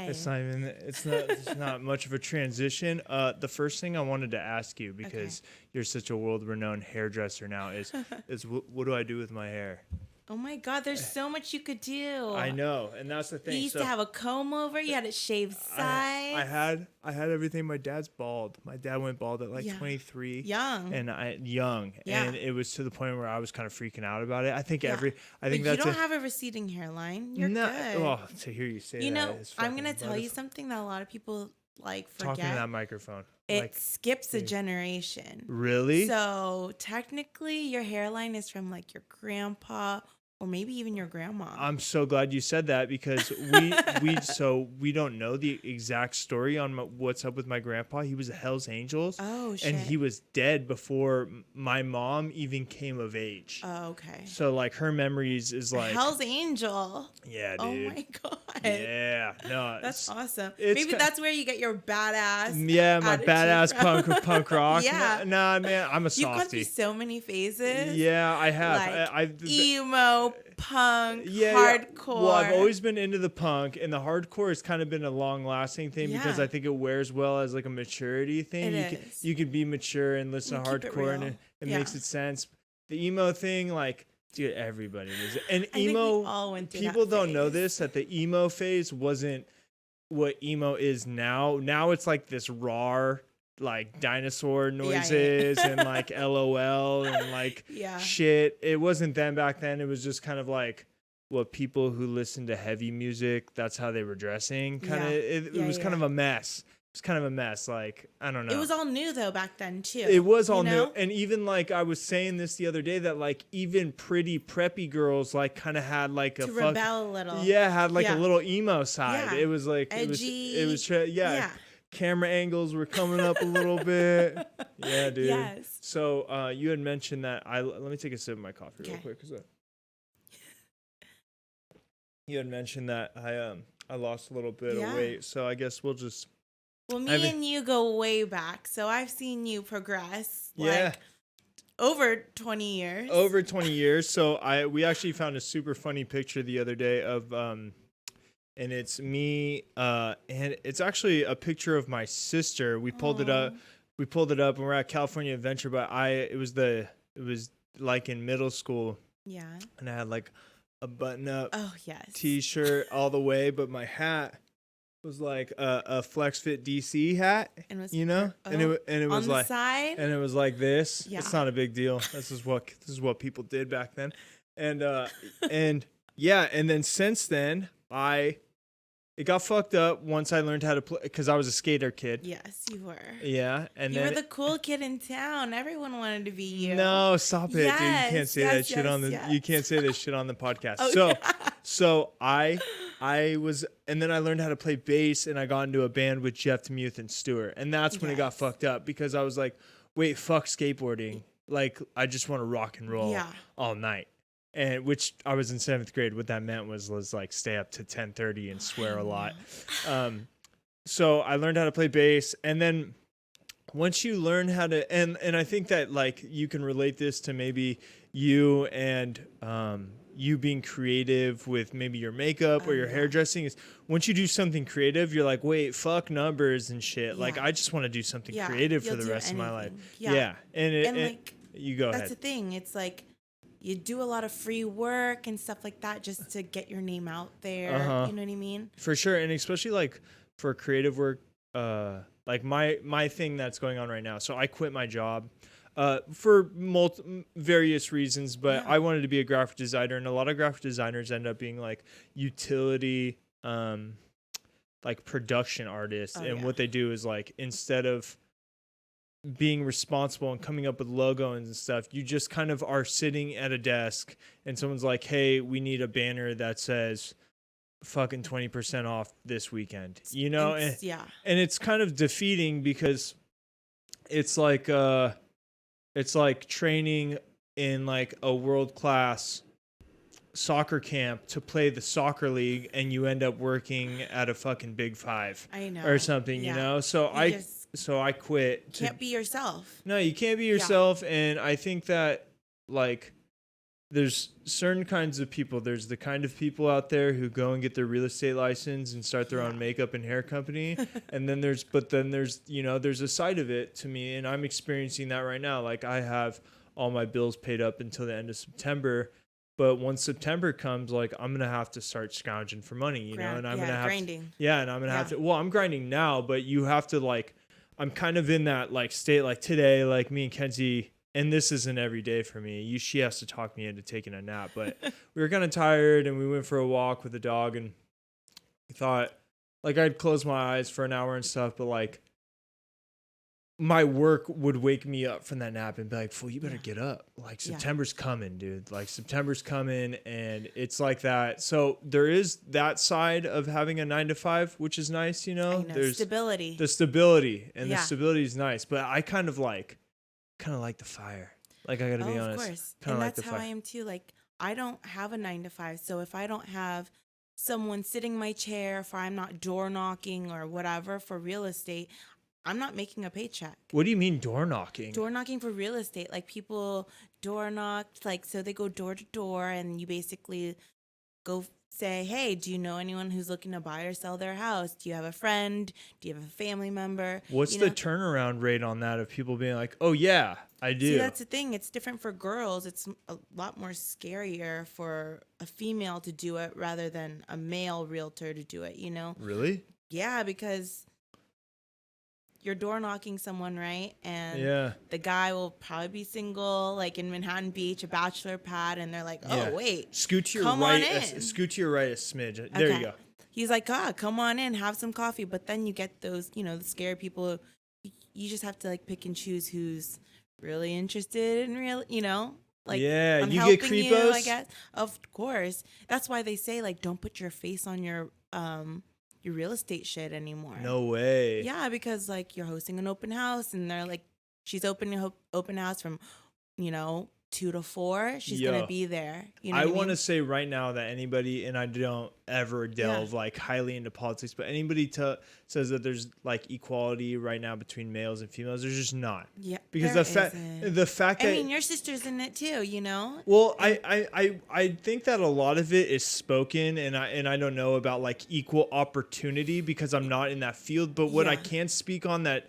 Hi. It's not much of a transition. The first thing I wanted to ask you, because you're such a world-renowned hairdresser now, is what do I do with my hair? Oh my God, there's so much you could do. I know, and that's the thing. You used to have a comb over. You had it shaved sides. I had everything. My dad's bald. My dad went bald at like 23. Young. And Yeah. and it was to the point where I was kind of freaking out about it. I think But that's you don't have a receding hairline. You're good. Well, to hear you say that is I'm gonna tell you something that a lot of people forget. Talking to that microphone. It skips a generation. Really? So technically, your hairline is from like your grandpa or maybe even your grandma. I'm so glad you said that, because we don't know the exact story on what's up with my grandpa. He was a Hell's Angels. Oh, shit. And he was dead before my mom even came of age. Oh, okay. So like her memories is like Hell's Angel. Yeah, dude. Oh my God. Yeah, no, that's awesome. Maybe that's where you get your badass. Yeah, my badass punk rock. Yeah. Nah, man, I'm a softie. You've gone through so many phases. Yeah, I have. Like emo, punk, hardcore. Well, I've always been into the punk, and the hardcore has kind of been a long-lasting thing because I think it wears well as like a maturity thing. You could be mature and listen to hardcore, and it makes it sense. The emo thing, like. Dude, everybody was. And emo, people don't know this, that the emo phase wasn't what emo is now. Now it's like this raw, like dinosaur noises and like LOL and like shit. It wasn't then back then. It was just kind of like what people who listened to heavy music, that's how they were dressing. It was kind of a mess. It's kind of a mess. Like, I don't know. It was all new though back then too. It was all new. And even like I was saying this the other day that like even pretty preppy girls like kind of had like a rebel a little. Yeah, had like a little emo side. Yeah. It was like edgy. It was camera angles were coming up a little bit. Yeah, dude. Yes. So you had mentioned that let me take a sip of my coffee real quick, cuz you had mentioned that I lost a little bit of weight. So I guess we'll just Well, me and you go way back, so I've seen you progress like over 20 years. Over 20 years. So we actually found a super funny picture the other day of and it's me and it's actually a picture of my sister. We pulled it up. We pulled it up and we're at California Adventure, but it was like in middle school. Yeah. And I had like a button up t-shirt all the way, but my hat was like a Flex Fit DC hat, and it was like side? And it was like this. Yeah. It's not a big deal. This is what people did back then, and then since then it got fucked up once I learned how to play, because I was a skater kid. Yes, you were. Yeah, and you were the cool kid in town. Everyone wanted to be you. No, stop it, dude. You can't say that shit on the. You can't say this shit on the podcast. So I was, and then I learned how to play bass, and I got into a band with Jeff Demuth and Stewart, and that's when it got fucked up, because I was like, wait, fuck skateboarding. Like, I just want to rock and roll all night. And which I was in 7th grade. What that meant was like stay up to 10:30 and swear a lot. So I learned how to play bass, and then once you learn how to, and I think that like you can relate this to maybe you and you being creative with maybe your makeup or your hairdressing, is once you do something creative, you're like, wait, fuck numbers and shit. Like, I just want to do something creative for the rest of my life. Yeah. And like, you go ahead. That's the thing. It's like, you do a lot of free work and stuff like that just to get your name out there. You know what I mean? For sure. And especially like for creative work, like my thing that's going on right now. So I quit my job for various reasons, but I wanted to be a graphic designer, and a lot of graphic designers end up being like utility, like production artists. What they do is like, instead of being responsible and coming up with logos and stuff, you just kind of are sitting at a desk and someone's like, hey, we need a banner that says fucking 20% off this weekend, you know? And it's kind of defeating, because it's like training in like a world-class soccer camp to play the soccer league, and you end up working at a fucking Big Five or something, you know? So I quit. Can't be yourself. No, you can't be yourself. And I think that like there's certain kinds of people. There's the kind of people out there who go and get their real estate license and start their own makeup and hair company. And then there's there's a side of it to me, and I'm experiencing that right now. Like I have all my bills paid up until the end of September. But once September comes, like I'm gonna have to start scrounging for money, you know, and I'm gonna have grinding. and I'm gonna have to. Well, I'm grinding now, but you have to like. I'm kind of in that like state. Like today, like me and Kenzie, and this isn't every day for me. She has to talk me into taking a nap, but we were kind of tired, and we went for a walk with the dog, and we thought like I'd close my eyes for an hour and stuff, but like. My work would wake me up from that nap and be like, fool, you better get up. Like September's coming, dude. Like September's coming, and it's like that. So there is that side of having a 9 to 5, which is nice, you know? There's stability. The stability, and the stability is nice. But I kind of like the fire. Like I gotta be honest. Of course. And that's how I am too. Like I don't have a 9 to 5. So if I don't have someone sitting in my chair, if I'm not door knocking or whatever for real estate, I'm not making a paycheck. What do you mean door knocking? Door knocking for real estate. Like people door knock, like so they go door to door and you basically go say, hey, do you know anyone who's looking to buy or sell their house? Do you have a friend? Do you have a family member? What's the turnaround rate on that of people being like, oh yeah, I do? See, that's the thing. It's different for girls. It's a lot more scarier for a female to do it rather than a male realtor to do it, you know? Really? Yeah, because you're door knocking someone, right? And the guy will probably be single, like in Manhattan Beach, a bachelor pad, and they're like, oh, wait. Scoot to your right. Scoot to your right a smidge. There you go. He's like, come on in, have some coffee. But then you get those, the scared people. You just have to like pick and choose who's really interested in real, like, I'm you helping get creepos? I guess. Of course. That's why they say, like, don't put your face on your real estate shit anymore. No way. Yeah, because like you're hosting an open house and they're like, she's opening open house from, 2 to 4. She's gonna be there. I want to say right now that anybody, and I don't ever delve like highly into politics, but anybody says that there's like equality right now between males and females, there's just not. Yeah, because the fact that I mean, your sister's in it too, Well, I think that a lot of it is spoken, and I don't know about like equal opportunity because I'm not in that field. But what I can speak on that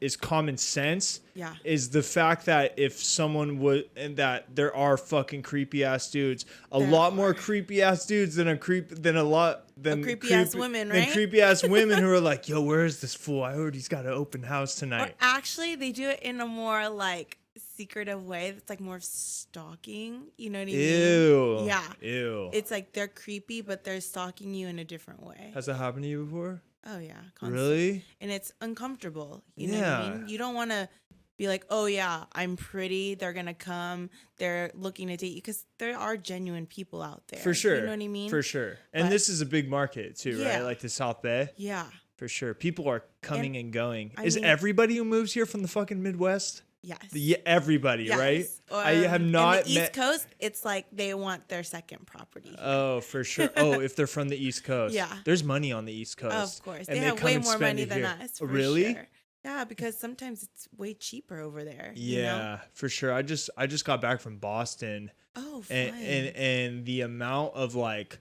is common sense is the fact that if someone would, and that there are fucking creepy ass dudes, a lot more creepy ass dudes than creepy ass women, right? Than creepy ass women who are like, yo, where is this fool? I heard he's got an open house tonight. Or actually, they do it in a more like secretive way. It's like more stalking. You know what I mean? Ew. Yeah. Ew. It's like they're creepy, but they're stalking you in a different way. Has that happened to you before? Oh, yeah. Constantly. Really? And it's uncomfortable. You know what I mean? You don't want to be like, oh, yeah, I'm pretty. They're going to come. They're looking to date you. Because there are genuine people out there. For sure. You know what I mean? For sure. And this is a big market, too, right? Like the South Bay? Yeah. For sure. People are coming and going. Is everybody who moves here from the fucking Midwest? Yes. Everybody, right? I have not met... the East Coast, it's like they want their second property. Oh, for sure. Oh, if they're from the East Coast. Yeah. There's money on the East Coast. Of course. They have way more money than us. For really? Sure. Yeah, because sometimes it's way cheaper over there. Yeah, for sure. I just got back from Boston. Oh, fun. And the amount of like...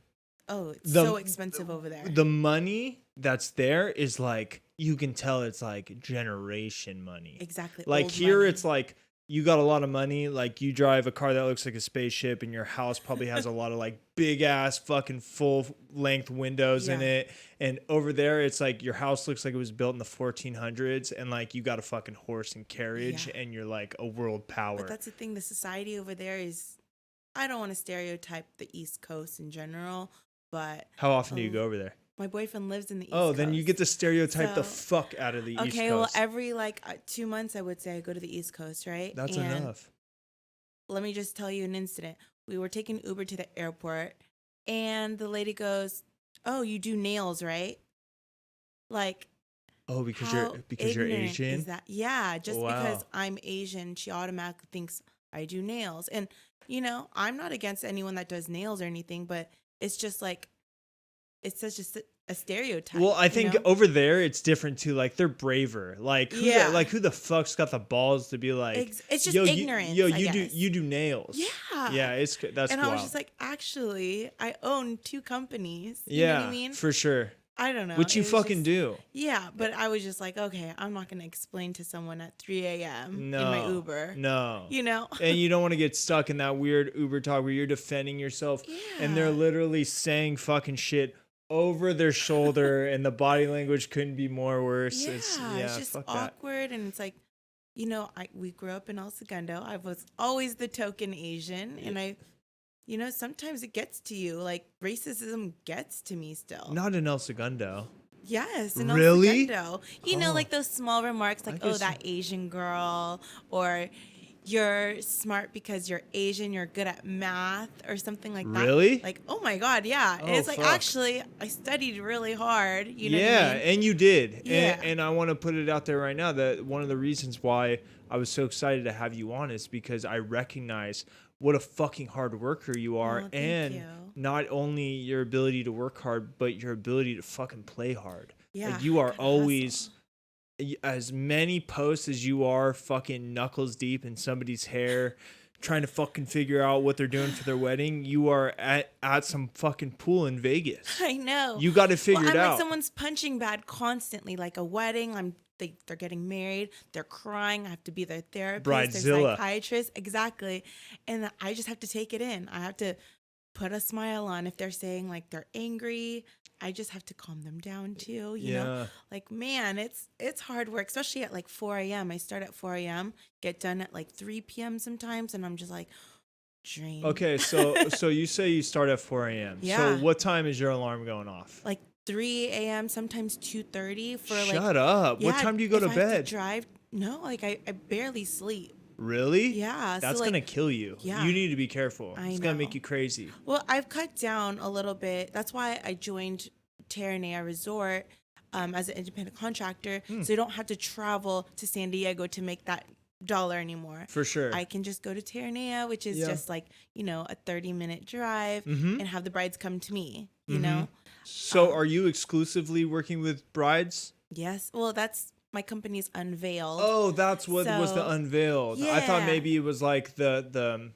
Oh, it's so expensive over there. The money that's there is like, you can tell it's like generation money. Exactly. Like old here, money. It's like you got a lot of money. Like you drive a car that looks like a spaceship, and your house probably has a lot of like big ass fucking full length windows in it. And over there, it's like your house looks like it was built in the 1400s, and like you got a fucking horse and carriage, and you're like a world power. But that's the thing. The society over there is, I don't want to stereotype the East Coast in general, but how often do you go over there? My boyfriend lives in the East Coast. Oh, then you get to stereotype the fuck out of the East Coast. Okay, well, every 2 months, I would say I go to the East Coast, right? That's enough. Let me just tell you an incident. We were taking Uber to the airport, and the lady goes, "Oh, you do nails, right?" Like, oh, because you're Asian? Is that? Yeah, just because I'm Asian, she automatically thinks I do nails. And, I'm not against anyone that does nails or anything, but it's just like, it's such a stereotype. Well, I think over there it's different too. Like they're braver. Like who the fuck's got the balls to be like, it's just yo, ignorance. you do nails. Yeah. Yeah, that's and wild. I was just like, actually, I own 2 companies. You yeah, know what I mean? for sure. I don't know. Which you fucking do. Yeah, but I was just like, okay, I'm not going to explain to someone at 3 a.m. in my Uber. No. You know? And you don't want to get stuck in that weird Uber talk where you're defending yourself. Yeah. And they're literally saying fucking shit over their shoulder and the body language couldn't be more worse. Yeah, it's just awkward. That. And it's like, we grew up in El Segundo. I was always the token Asian. Yeah. And sometimes it gets to you. Like, racism gets to me still. Not in El Segundo. Yes, in really? El Segundo. Like those small remarks like, oh, that Asian girl, or you're smart because you're Asian, you're good at math, or something like that. Really? Like, oh my God, yeah. Oh, and it's like, actually, I studied really hard. You know what I mean? And you did. Yeah. And I want to put it out there right now that one of the reasons why I was so excited to have you on is because I recognize what a fucking hard worker you are, and not only your ability to work hard, but your ability to fucking play hard. Yeah, like you are always as many posts as you are fucking knuckles deep in somebody's hair, trying to fucking figure out what they're doing for their wedding. You are at some fucking pool in Vegas. I know. You got to figure it out. Like someone's punching bag constantly, like a wedding. They're getting married. They're crying. I have to be their therapist, their psychiatrist. Exactly. And I just have to take it in. I have to put a smile on. If they're saying like they're angry, I just have to calm them down too. You know, like, man, it's hard work, especially at like 4 a.m. I start at 4 a.m., get done at like 3 p.m. sometimes. And I'm just like drained. Okay. So you say you start at 4 a.m. Yeah. So what time is your alarm going off? Like 3 a.m., sometimes 2:30 for like. Shut up. What time do you go to bed? I have to drive. No, like I barely sleep. Really? Yeah. That's going to kill you. Yeah. You need to be careful. It's going to make you crazy. Well, I've cut down a little bit. That's why I joined Terranea Resort as an independent contractor. So you don't have to travel to San Diego to make that dollar anymore. For sure. I can just go to Terranea, which is just like, a 30-minute drive, and have the brides come to me, you know? So are you exclusively working with brides? Yes. Well, that's my company's Unveiled. Oh, that's what was the Unveiled. Yeah. I thought maybe it was like the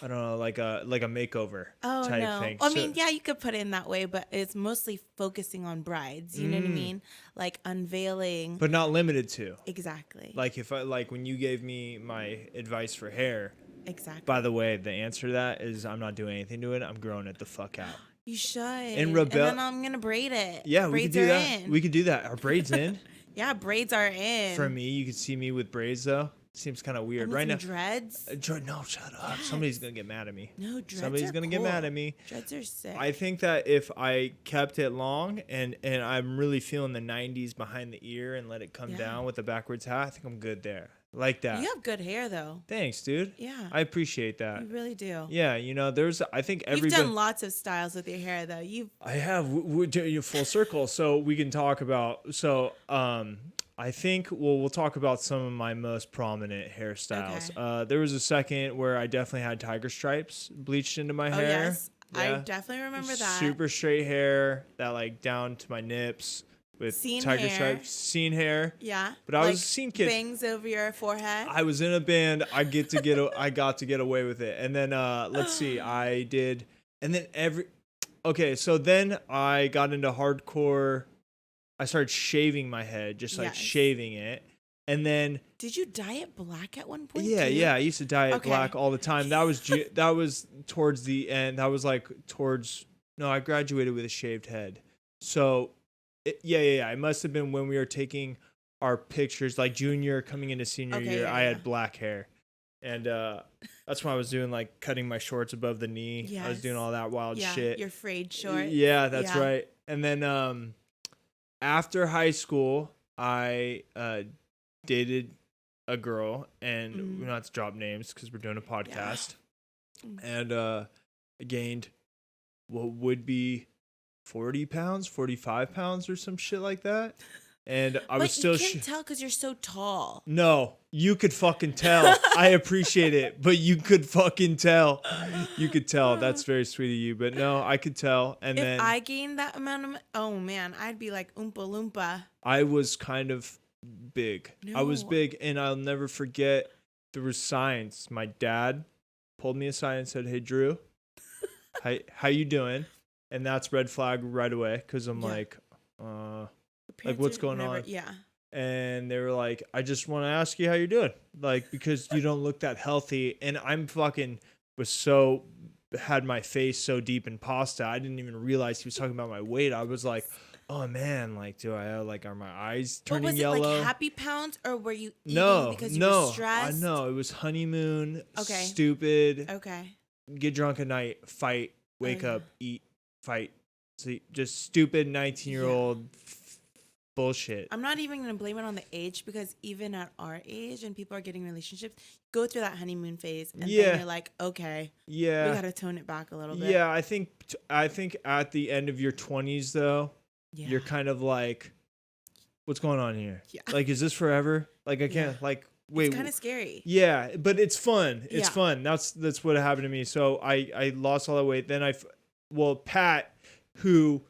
I don't know, like a makeover type thing. I mean, yeah, you could put it in that way, but it's mostly focusing on brides. You know what I mean? Like unveiling. But not limited to. Exactly. Like when you gave me my advice for hair. Exactly. By the way, the answer to that is I'm not doing anything to it. I'm growing it the fuck out. You should. And then I'm gonna braid it. Yeah, we could do that. In. We could do that. Are braids in? Yeah, braids are in. For me, you could see me with braids though. Seems kind of weird right now. Dreads. No, shut up. Yes. Somebody's gonna get mad at me. No, dreads. Somebody's gonna get mad at me. Dreads are sick. I think that if I kept it long and I'm really feeling the 90s behind the ear and let it come down with the backwards hat, I think I'm good there. Like that. You have good hair though. Thanks, dude. Yeah. I appreciate that. You really do. Yeah, I think everybody. You've done lots of styles with your hair though. I have. We're doing full circle, so we can talk about. I think we'll talk about some of my most prominent hairstyles. Okay. There was a second where I definitely had tiger stripes bleached into my hair. Oh yes, yeah. I definitely remember that. Super straight hair that like down to my nips with tiger stripes. Scene hair. Yeah. But I was a scene kid. Bangs over your forehead. I was in a band. I got to get away with it. And then let's see, I did, and then so then I got into hardcore. I started shaving my head, just like shaving it. And then did you dye it black at one point? Yeah. I used to dye it black all the time. That was towards the end. That was like I graduated with a shaved head. So it must have been when we were taking our pictures, like junior coming into senior year. I had black hair. And that's when I was doing like cutting my shorts above the knee. Yes. I was doing all that wild shit. Your frayed shorts. Yeah, that's right. And then after high school, I dated a girl, and we don't have to drop names because we're doing a podcast. Yeah. And I gained what would be 40 pounds, 45 pounds or some shit like that. And I but was still. You can't tell because you're so tall. No, you could fucking tell. I appreciate it, but you could fucking tell. You could tell. That's very sweet of you. But no, I could tell. And if then I gained that amount of, oh man, I'd be like Oompa Loompa. I was kind of big. No. I was big, and I'll never forget. There were signs. My dad pulled me aside and said, "Hey, Drew, how you doing?" And that's red flag right away because I'm like what's going on? Yeah. And they were like, I just want to ask you how you're doing. Like, because you don't look that healthy. And I'm fucking had my face so deep in pasta. I didn't even realize he was talking about my weight. I was like, oh man, like, are my eyes turning was yellow? It like happy pounds or were you eating because you were stressed? No, it was honeymoon, okay. Stupid. Okay. Get drunk at night, fight, wake up, eat, fight, sleep. Just stupid 19-year-old bullshit. I'm not even going to blame it on the age because even at our age and people are getting relationships, go through that honeymoon phase and then you're like, okay, we got to tone it back a little bit. Yeah, I think at the end of your 20s though, you're kind of like, what's going on here? Yeah. Like, is this forever? Like, I can't wait. It's kind of scary. Yeah, but it's fun. It's fun. That's what happened to me. So I lost all that weight. Then Pat, who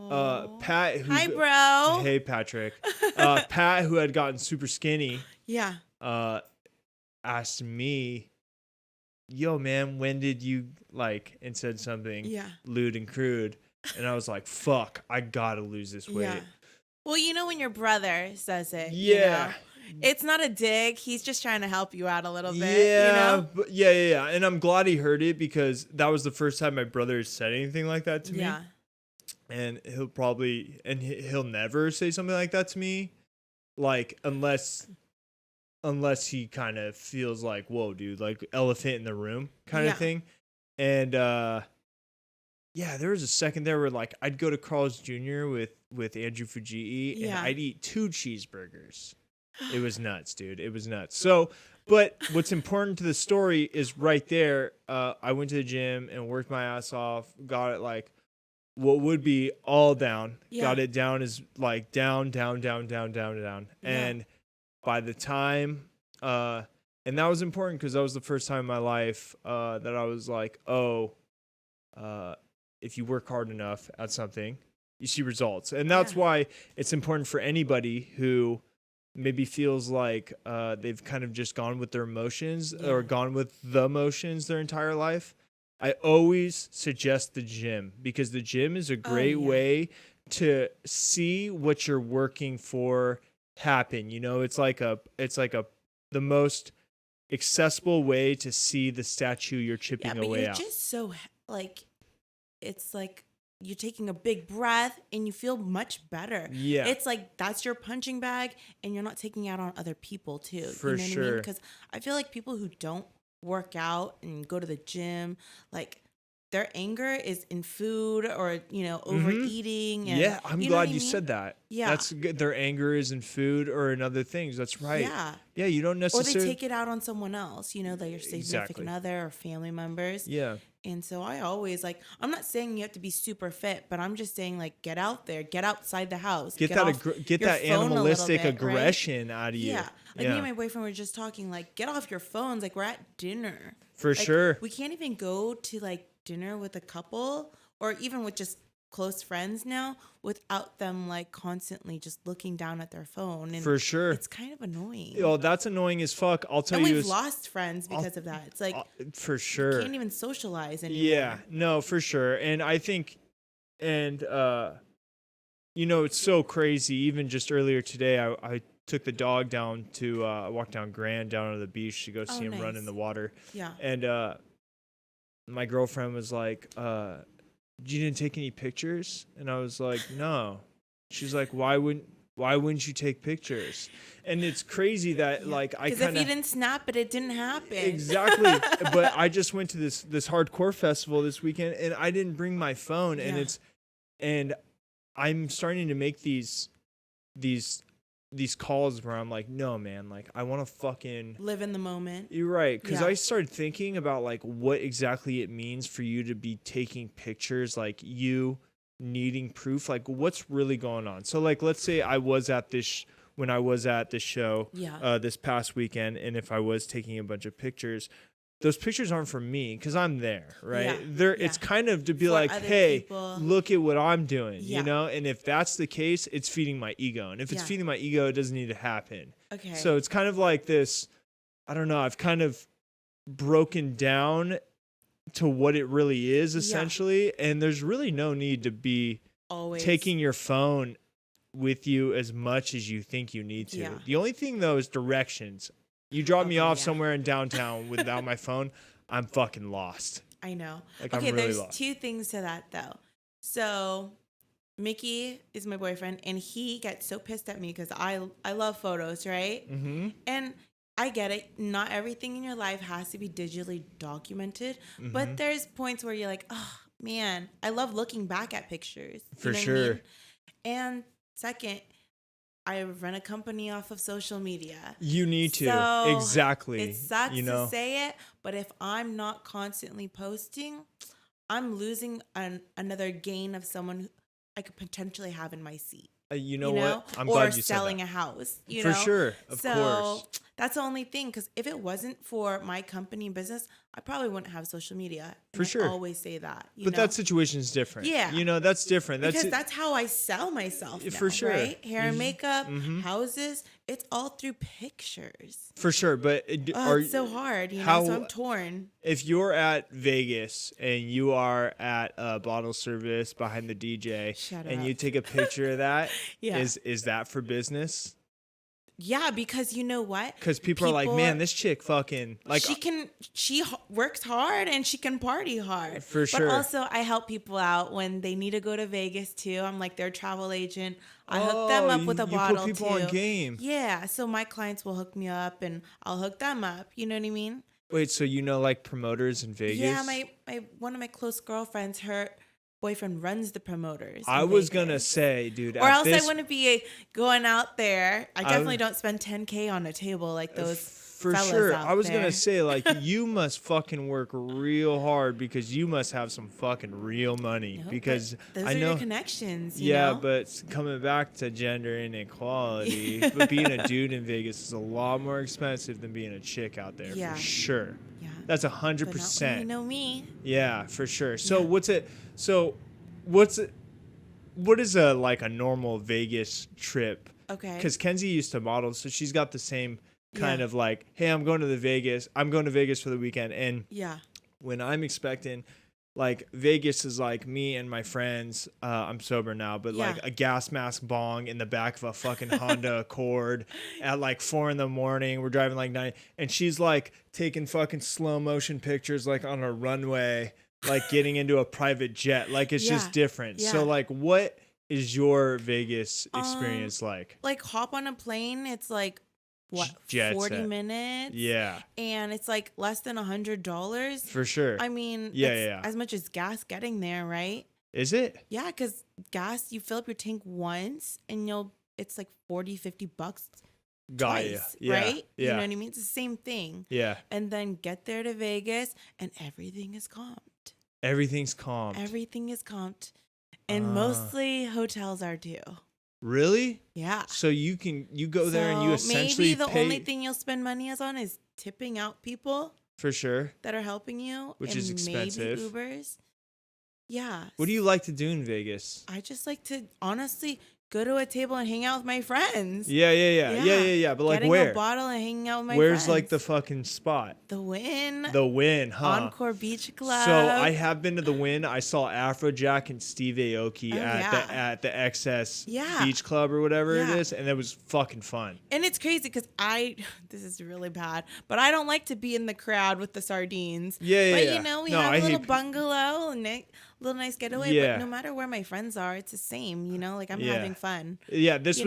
hi bro. Hey Patrick. Pat, who had gotten super skinny, asked me, yo man, when did you and said something lewd and crude, and I was like, fuck, I gotta lose this weight. Well, when your brother says it, it's not a dig. He's just trying to help you out a little bit. But yeah. And I'm glad he heard it because that was the first time my brother said anything like that to me. And he'll never say something like that to me, like unless he kind of feels like, whoa, dude, like elephant in the room kind of thing. And there was a second there where like I'd go to Carl's Jr. with Andrew Fujii and I'd eat 2 cheeseburgers. It was nuts, dude. It was nuts. So, but what's important to the story is right there. I went to the gym and worked my ass off, got it like what would be all down, got it down as like down. And by the time, and that was important because that was the first time in my life that I was like, if you work hard enough at something, you see results. And that's why it's important for anybody who maybe feels like they've kind of just gone with their emotions or gone with the emotions their entire life. I always suggest the gym because the gym is a great way to see what you're working for happen. It's like the most accessible way to see the statue you're chipping away at. You're just so it's like you're taking a big breath and you feel much better. Yeah. It's like that's your punching bag and you're not taking out on other people too. For sure. What I mean? Because I feel like people who don't work out and go to the gym, like their anger is in food or overeating. And, I'm glad you said that. Yeah, that's good. Their anger is in food or in other things. That's right. Yeah, you don't necessarily. Or they take it out on someone else. Their significant other or family members. Yeah. And so I always I'm not saying you have to be super fit, but I'm just saying get out there, get outside the house, get that animalistic aggression out of you. Yeah. Me and my boyfriend were just talking get off your phones. We're at dinner. For sure. We can't even go to dinner with a couple or even with just close friends now without them constantly just looking down at their phone. And for sure. It's kind of annoying. Oh, that's annoying as fuck. I'll tell you. We've lost friends because of that. It's for sure. You can't even socialize anymore. Yeah, no, for sure. And I think, it's so crazy. Even just earlier today, I took the dog down to walk down Grand down to the beach to go see him run in the water. Yeah. And my girlfriend was like, you didn't take any pictures? And I was like, no. She's like, why wouldn't you take pictures? And it's crazy that I kind of, because if you didn't snap it didn't happen. Exactly. But I just went to this hardcore festival this weekend and I didn't bring my phone. And I'm starting to make these calls where I'm like, no, man, I want to fucking live in the moment. You're right. Because I started thinking about what exactly it means for you to be taking pictures, you needing proof, like what's really going on. So like, let's say I was at this when I was at the show this past weekend, and if I was taking a bunch of pictures, those pictures aren't for me because I'm there, right? It's kind of to be for like, hey, people. Look at what I'm doing, you know? And if that's the case, it's feeding my ego. And if it's feeding my ego, it doesn't need to happen. Okay. So it's kind of like this, I don't know, I've kind of broken down to what it really is essentially. And there's really no need to be always taking your phone with you as much as you think you need to. The only thing though is directions. You drop me off somewhere in downtown without my phone, I'm fucking lost. I know. Like, okay, I'm really there's lost. 2 things to that though. So Mickey is my boyfriend, and he gets so pissed at me because I love photos, right? Mm-hmm. And I get it. Not everything in your life has to be digitally documented, but there's points where you're like, oh man, I love looking back at pictures. For sure. I mean? And second, I run a company off of social media. You need to. So exactly. It sucks to say it, but if I'm not constantly posting, I'm losing another gain of someone who I could potentially have in my seat. You know what? I'm or glad you selling said that. A house. For sure. Of course. So that's the only thing. Because if it wasn't for my company business, I probably wouldn't have social media. For sure. I always say that. But that situation is different. Yeah. You know, that's different. Because that's how I sell myself now, for sure. Right? Hair and makeup, houses, it's all through pictures. For sure. But it's so hard. So I'm torn. If you're at Vegas and you are at a bottle service behind the DJ and you take a picture of that, is that for business? Yeah, because you know what? Because people are like, man, this chick fucking like she works hard and she can party hard. For sure. But also I help people out when they need to go to Vegas too. I'm like their travel agent. I hook them up with a bottle too. You put people on game. Yeah, so my clients will hook me up and I'll hook them up. You know what I mean? Wait, so you know like promoters in Vegas? Yeah, my one of my close girlfriends, her boyfriend runs the promoters. I was gonna say, dude, or else I wouldn't be going out there. I definitely don't spend $10K on a table like those. For sure. I was gonna say, like, you must fucking work real hard because you must have some fucking real money. No, because those I are know your connections. You know? But coming back to gender inequality, but being a dude in Vegas is a lot more expensive than being a chick out there. For sure. Yeah. That's 100%. You know me. Yeah, for sure. So what is a normal Vegas trip? Okay. Because Kenzie used to model, so she's got the same kind of like, hey, I'm going to Vegas for the weekend. And when I'm expecting, like, Vegas is like me and my friends, I'm sober now, but like a gas mask bong in the back of a fucking Honda Accord at like 4 a.m. We're driving like 9, and she's like taking fucking slow motion pictures like on a runway, like getting into a private jet. Like, it's just different. So like, what is your Vegas experience like? Like, hop on a plane. It's like, what, jet 40 set. minutes? Yeah. And it's like less than $100. For sure. I mean, as much as gas getting there, right? Is it? Yeah, because gas, you fill up your tank once and it's like $40-$50 twice, right? Yeah. You know what I mean? It's the same thing. Yeah. And then get there to Vegas and everything is comped. Everything's comped. Everything is comped. And mostly hotels are too. Really? Yeah. So you go there and you essentially maybe the only thing you'll spend money on is tipping out people. For sure. That are helping you. Which is expensive. Maybe Ubers. Yeah. What do you like to do in Vegas? I just like to honestly go to a table and hang out with my friends. Yeah. But like, getting where? A bottle and hanging out with my Where's friends. like the fucking spot? The Wynn. The Wynn, huh? Encore Beach Club. So I have been to the Wynn. I saw Afrojack and Steve Aoki at the XS Beach Club or whatever it is, and it was fucking fun. And it's crazy because this is really bad, but I don't like to be in the crowd with the sardines. But you know, we have a little bungalow and little nice getaway, but no matter where my friends are, it's the same, you know, like I'm having fun. Yeah, this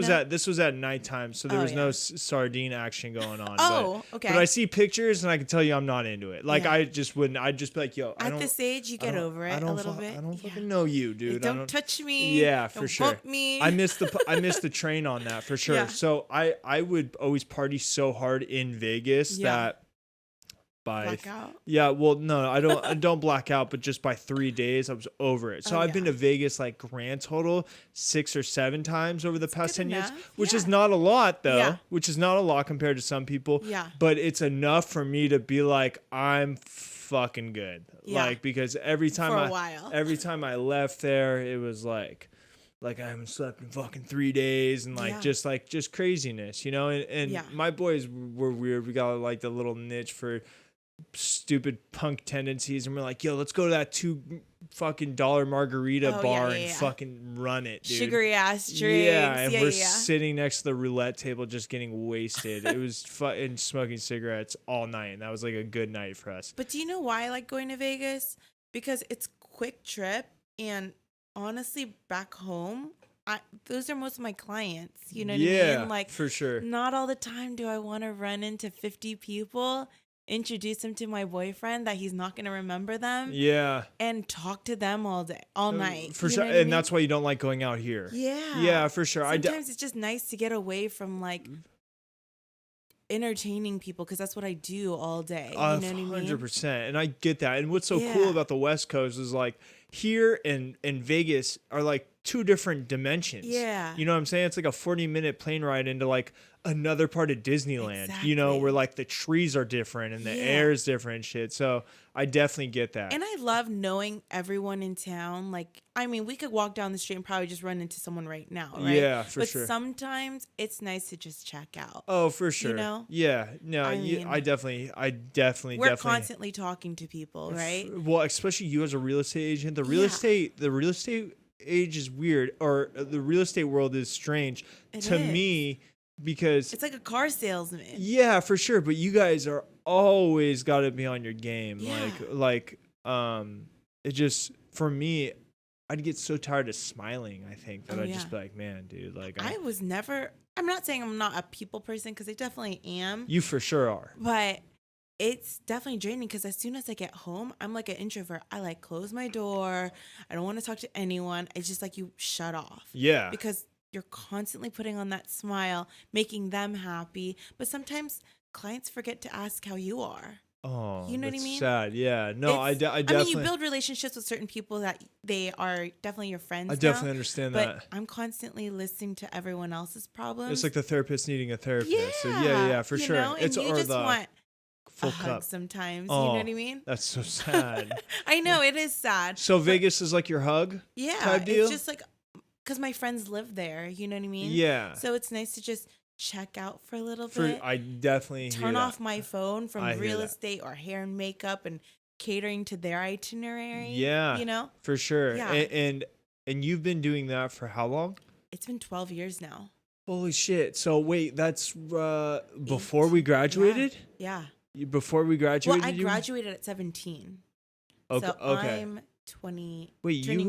was at nighttime, so there was no sardine action going on. Okay. But I see pictures and I can tell you I'm not into it. Like, I just wouldn't. I'd just be like, yo, at this age, you get over it a little bit. I don't fucking know you, dude. Don't touch me. Yeah, for sure. Bump me. I missed the train on that for sure. So I would always party so hard in Vegas that by blackout. Yeah, well, no, I don't black out, but just by 3 days I was over it. So I've been to Vegas like grand total 6 or 7 times over the past 10 years, which is not a lot though, which is not a lot compared to some people, but it's enough for me to be like, I'm fucking good. Like, because every time I left there, it was like I haven't slept in fucking 3 days, and just craziness, and my boys were weird. We got like the little niche for stupid punk tendencies, and we're like, yo, let's go to that $2 margarita bar and fucking run it, dude. Sugary ass drinks. And we're sitting next to the roulette table just getting wasted. It was and smoking cigarettes all night, and that was like a good night for us. But do you know why I like going to Vegas? Because it's quick trip, and honestly, back home, those are most of my clients. You know what I mean? Like, for sure. Not all the time do I want to run into 50 people, introduce them to my boyfriend that he's not going to remember them. And talk to them all night. For sure. And that's why you don't like going out here. Yeah, for sure. Sometimes it's just nice to get away from like entertaining people, because that's what I do all day. You know what I mean? 100%. And I get that. And what's so cool about the West Coast is like here and Vegas are like two different dimensions. You know what I'm saying? It's like a 40-minute plane ride into like another part of Disneyland, where like the trees are different and the air is different and shit. So I definitely get that. And I love knowing everyone in town. Like, I mean, we could walk down the street and probably just run into someone right now, right? Yeah, for sure. But sometimes it's nice to just check out. Oh, for sure. You know? Yeah. No, I definitely. We're constantly talking to people, right? Well, especially you as a real estate agent. The real estate age is weird, or the real estate world is strange to me, because it's like a car salesman. Yeah, for sure. But you guys are always got to be on your game. It just, for me, I'd get so tired of smiling, I think, that I'd just be like, man, dude, like I'm not saying I'm not a people person, because I definitely am. You for sure are. But it's definitely draining, because as soon as I get home, I'm like an introvert. I like close my door. I don't want to talk to anyone. It's just like you shut off. Yeah. Because you're constantly putting on that smile, making them happy. But sometimes clients forget to ask how you are. Oh, you know what I mean? Sad. Yeah. No, I definitely. I mean, you build relationships with certain people that they are definitely your friends. I definitely understand that. But I'm constantly listening to everyone else's problems. It's like the therapist needing a therapist. Yeah. So yeah, for sure. And you just want full a hug cup sometimes. Oh, you know what I mean? That's so sad. I know, it is sad. So Vegas is like your hug? Yeah. Type deal? It's just like, because my friends live there. You know what I mean? Yeah. So it's nice to just check out for a little bit. I definitely turn off my phone from real estate or hair and makeup and catering to their itinerary. Yeah. You know? For sure. Yeah. And you've been doing that for how long? It's been 12 years now. Holy shit. So wait, that's before we graduated? Yeah. Before we graduated? Well, I graduated at 17. Okay. So I'm turning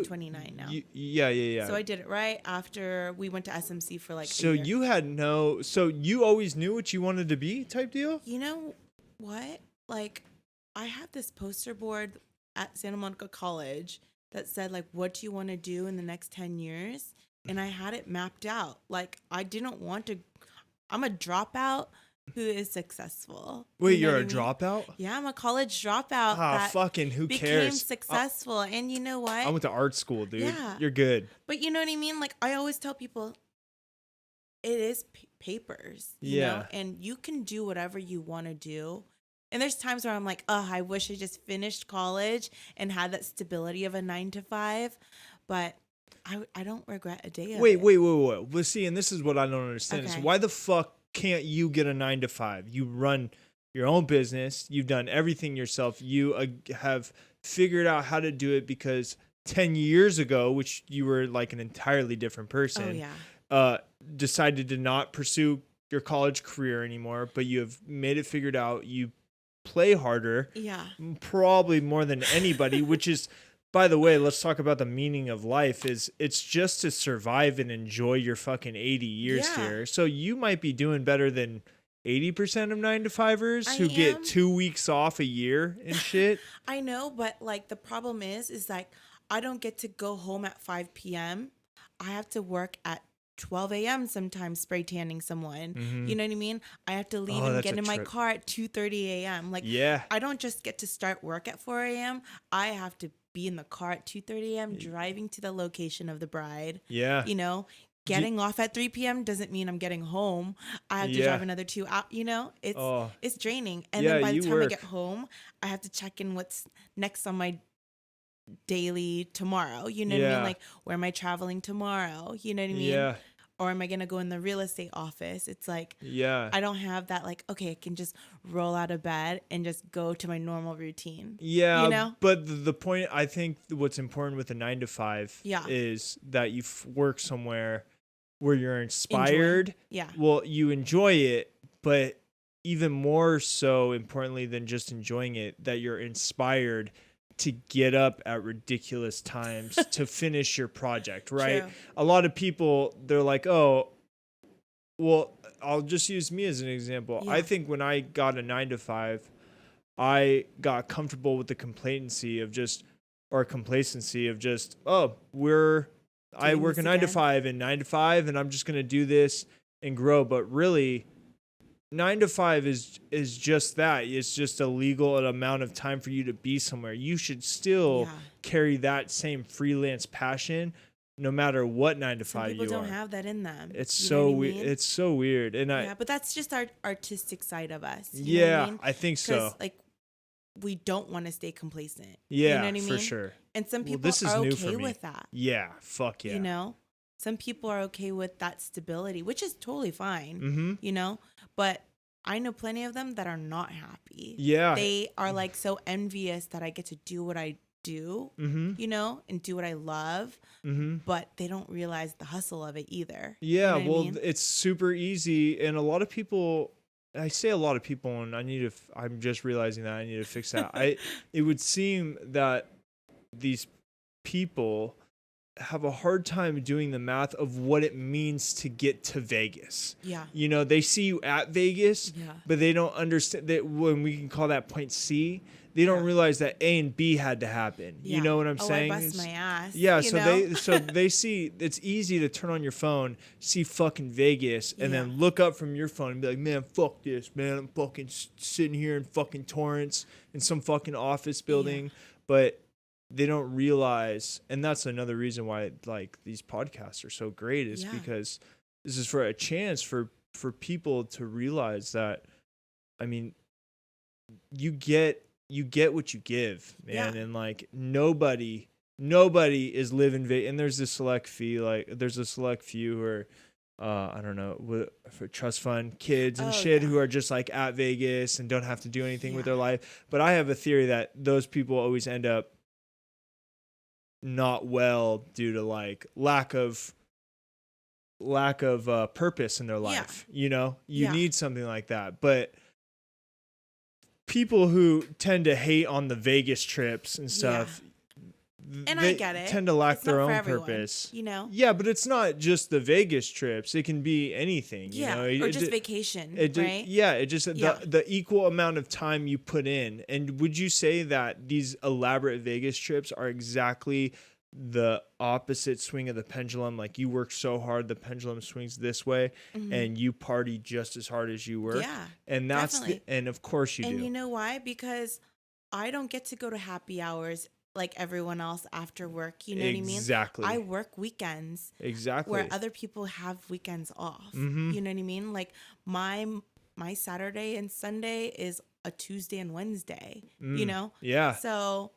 29 now. Yeah. So I did it right after we went to SMC for like so a year. So you always knew what you wanted to be type deal? You know what? Like, I had this poster board at Santa Monica College that said, like, what do you want to do in the next 10 years? And I had it mapped out. Like, I didn't want to, I'm a dropout who is successful. Wait, you're a dropout? Yeah, I'm a college dropout. Fucking who cares? Became successful. And you know what? I went to art school, dude. Yeah. You're good. But you know what I mean? Like, I always tell people, it is papers, you know? And you can do whatever you want to do. And there's times where I'm like, I wish I just finished college and had that stability of a 9-to-5. But I don't regret a day of it. Wait. Well, see, and this is what I don't understand. Okay. Is why the fuck can't you get a 9-to-5? You run your own business. You've done everything yourself. You have figured out how to do it, because 10 years ago, which you were like an entirely different person, decided to not pursue your college career anymore, but you have made it figured out. You play harder. Yeah. Probably more than anybody, which is, by the way, let's talk about the meaning of life. It's just to survive and enjoy your fucking 80 years here. So you might be doing better than 80% of 9-to-5ers who get 2 weeks off a year and shit. I know, but like the problem is like I don't get to go home at 5 p.m. I have to work at 12 a.m. sometimes spray tanning someone. Mm-hmm. You know what I mean? I have to leave Oh, and that's get a in my trip. car at 2:30 a.m. Like, Yeah. I don't just get to start work at 4 a.m. I have to be in the car at 2:30 a.m. driving to the location of the bride. Yeah. You know, getting off at 3 p.m. doesn't mean I'm getting home. I have to drive Yeah. another 2 hours. You know, Oh, it's draining. And yeah, then by the you time I get work. home, I have to check in what's next on my daily tomorrow. You know what I mean? Yeah. Like, where am I traveling tomorrow? You know what I mean? Yeah. Or am I going to go in the real estate office? It's like, Yeah. I don't have that, like, okay, I can just roll out of bed and just go to my normal routine. Yeah, You know? but the point, I think what's important with a 9 to 5 Yeah. is that you work somewhere where you're Enjoy. inspired. Yeah. Well, you enjoy it, but even more so importantly than just enjoying it, that you're inspired to get up at ridiculous times to finish your project, right? True. A lot of people, they're like, oh, well, I'll just use me as an example. Yeah. I think when I got a 9 to 5, I got comfortable with the complacency of just, oh, I Doing work a this 9 to 5 and 9 to 5, and I'm just gonna do this and grow. But really, 9 to 5 is just that. It's just a legal amount of time for you to be somewhere. You should still Yeah. carry that same freelance passion, no matter what 9 to Some 5 people you don't are. have that in them. It's You know so what I weird. mean? It's so weird, and Yeah, but that's just our artistic side of us. You know yeah, what I mean? I think Because, so. like, we don't want to stay complacent. Yeah, You know what I mean? for sure. And some Well, people this is are new for okay me. with that. Yeah, fuck yeah. You know? Some people are okay with that stability, which is totally fine. Mm-hmm. You know? But I know plenty of them that are not happy. Yeah. They are like so envious that I get to do what I do, Mm-hmm. you know, and do what I love, Mm-hmm. but they don't realize the hustle of it either. Yeah, You know what I mean? it's super easy, and a lot of people. I say a lot of people, and I'm just realizing that I need to fix that. It would seem that these people have a hard time doing the math of what it means to get to Vegas. Yeah. You know, they see you at Vegas, Yeah. but they don't understand that when we can call that point C, they don't realize that A and B had to happen. Yeah. You know what I'm saying? I bust my ass. Yeah, you know? so they see it's easy to turn on your phone, see fucking Vegas, and Yeah. then look up from your phone and be like, man, fuck this, man. I'm fucking sitting here in fucking Torrance in some fucking office building, but they don't realize, and that's another reason why like these podcasts are so great, is because this is for a chance for people to realize that, I mean, you get what you give, man. And like nobody is living and there's a select few who are I don't know, for trust fund kids and who are just like at Vegas and don't have to do anything with their life. But I have a theory that those people always end up not well due to like lack of purpose in their life. You know, you need something like that. But people who tend to hate on the Vegas trips and stuff, and they I get it, tend to lack it's their not for own everyone, purpose. you know? Yeah, but it's not just the Vegas trips. It can be anything. You know? Or just vacation, right? Yeah, it just the equal amount of time you put in. And would you say that these elaborate Vegas trips are exactly the opposite swing of the pendulum? Like you work so hard, the pendulum swings this way, and you party just as hard as you work. Yeah, and that's and of course you do. And you know why? Because I don't get to go to happy hours like everyone else after work. You know what I mean? Exactly. I work weekends. Exactly. Where other people have weekends off. Mm-hmm. You know what I mean? Like my Saturday and Sunday is a Tuesday and Wednesday. You know? Yeah. So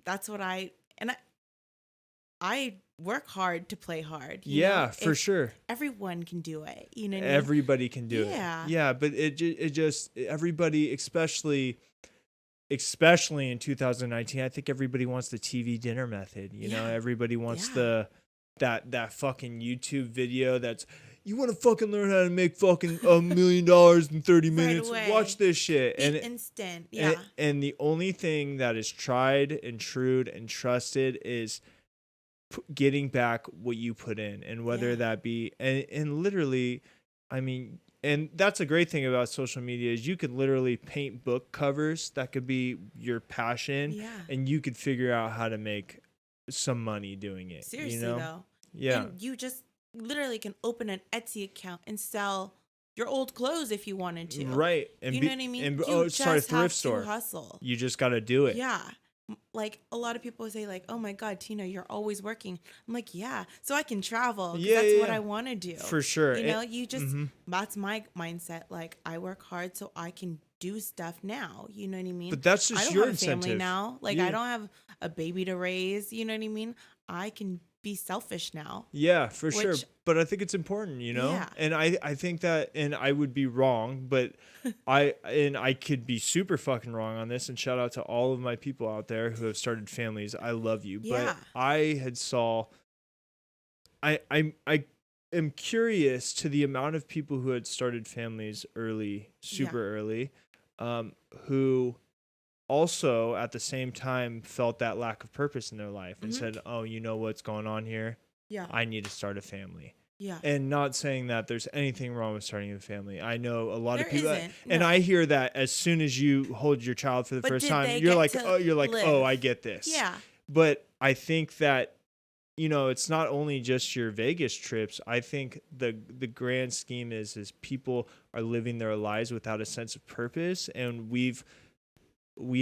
that's what I work hard to play hard. You know? For sure. Everyone can do it. You know what I mean? Everybody can do it. Yeah, but it just everybody, especially in 2019, I think everybody wants the TV dinner method. You know, everybody wants that fucking YouTube video that's, you want to fucking learn how to make fucking $1 million in 30 minutes? Right away. Watch this shit. And instant. Yeah. And the only thing that is tried and true and trusted is getting back what you put in, and whether that be and literally, I mean, and that's a great thing about social media is you could literally paint book covers that could be your passion, and you could figure out how to make some money doing it. Seriously, you know? though. Yeah. And you just literally can open an Etsy account and sell your old clothes if you wanted to. Right. And you know what I mean? And You start a just have thrift to store. hustle. You just got to do it. Yeah. Like a lot of people say like, oh my God, Tina, you're always working. I'm like, yeah, so I can travel. Yeah, that's what I want to do. For sure. You know, you just, that's my mindset. Like I work hard so I can do stuff now. You know what I mean? But that's just your incentive. I don't have a family now. Like I don't have a baby to raise. You know what I mean? I can be selfish now. Yeah, for sure. But I think it's important, you know? Yeah. And I think that, and I would be wrong, but I could be super fucking wrong on this, and shout out to all of my people out there who have started families. I love you. Yeah. But I am curious to the amount of people who had started families early, super early, who also at the same time felt that lack of purpose in their life and said, oh, you know what's going on here? Yeah. I need to start a family. Yeah. And not saying that there's anything wrong with starting a family. I know a lot of people, isn't, and I hear that as soon as you hold your child for the first time, you're like, oh, I get this. Yeah. But I think that, you know, it's not only just your Vegas trips. I think the grand scheme is people are living their lives without a sense of purpose, and we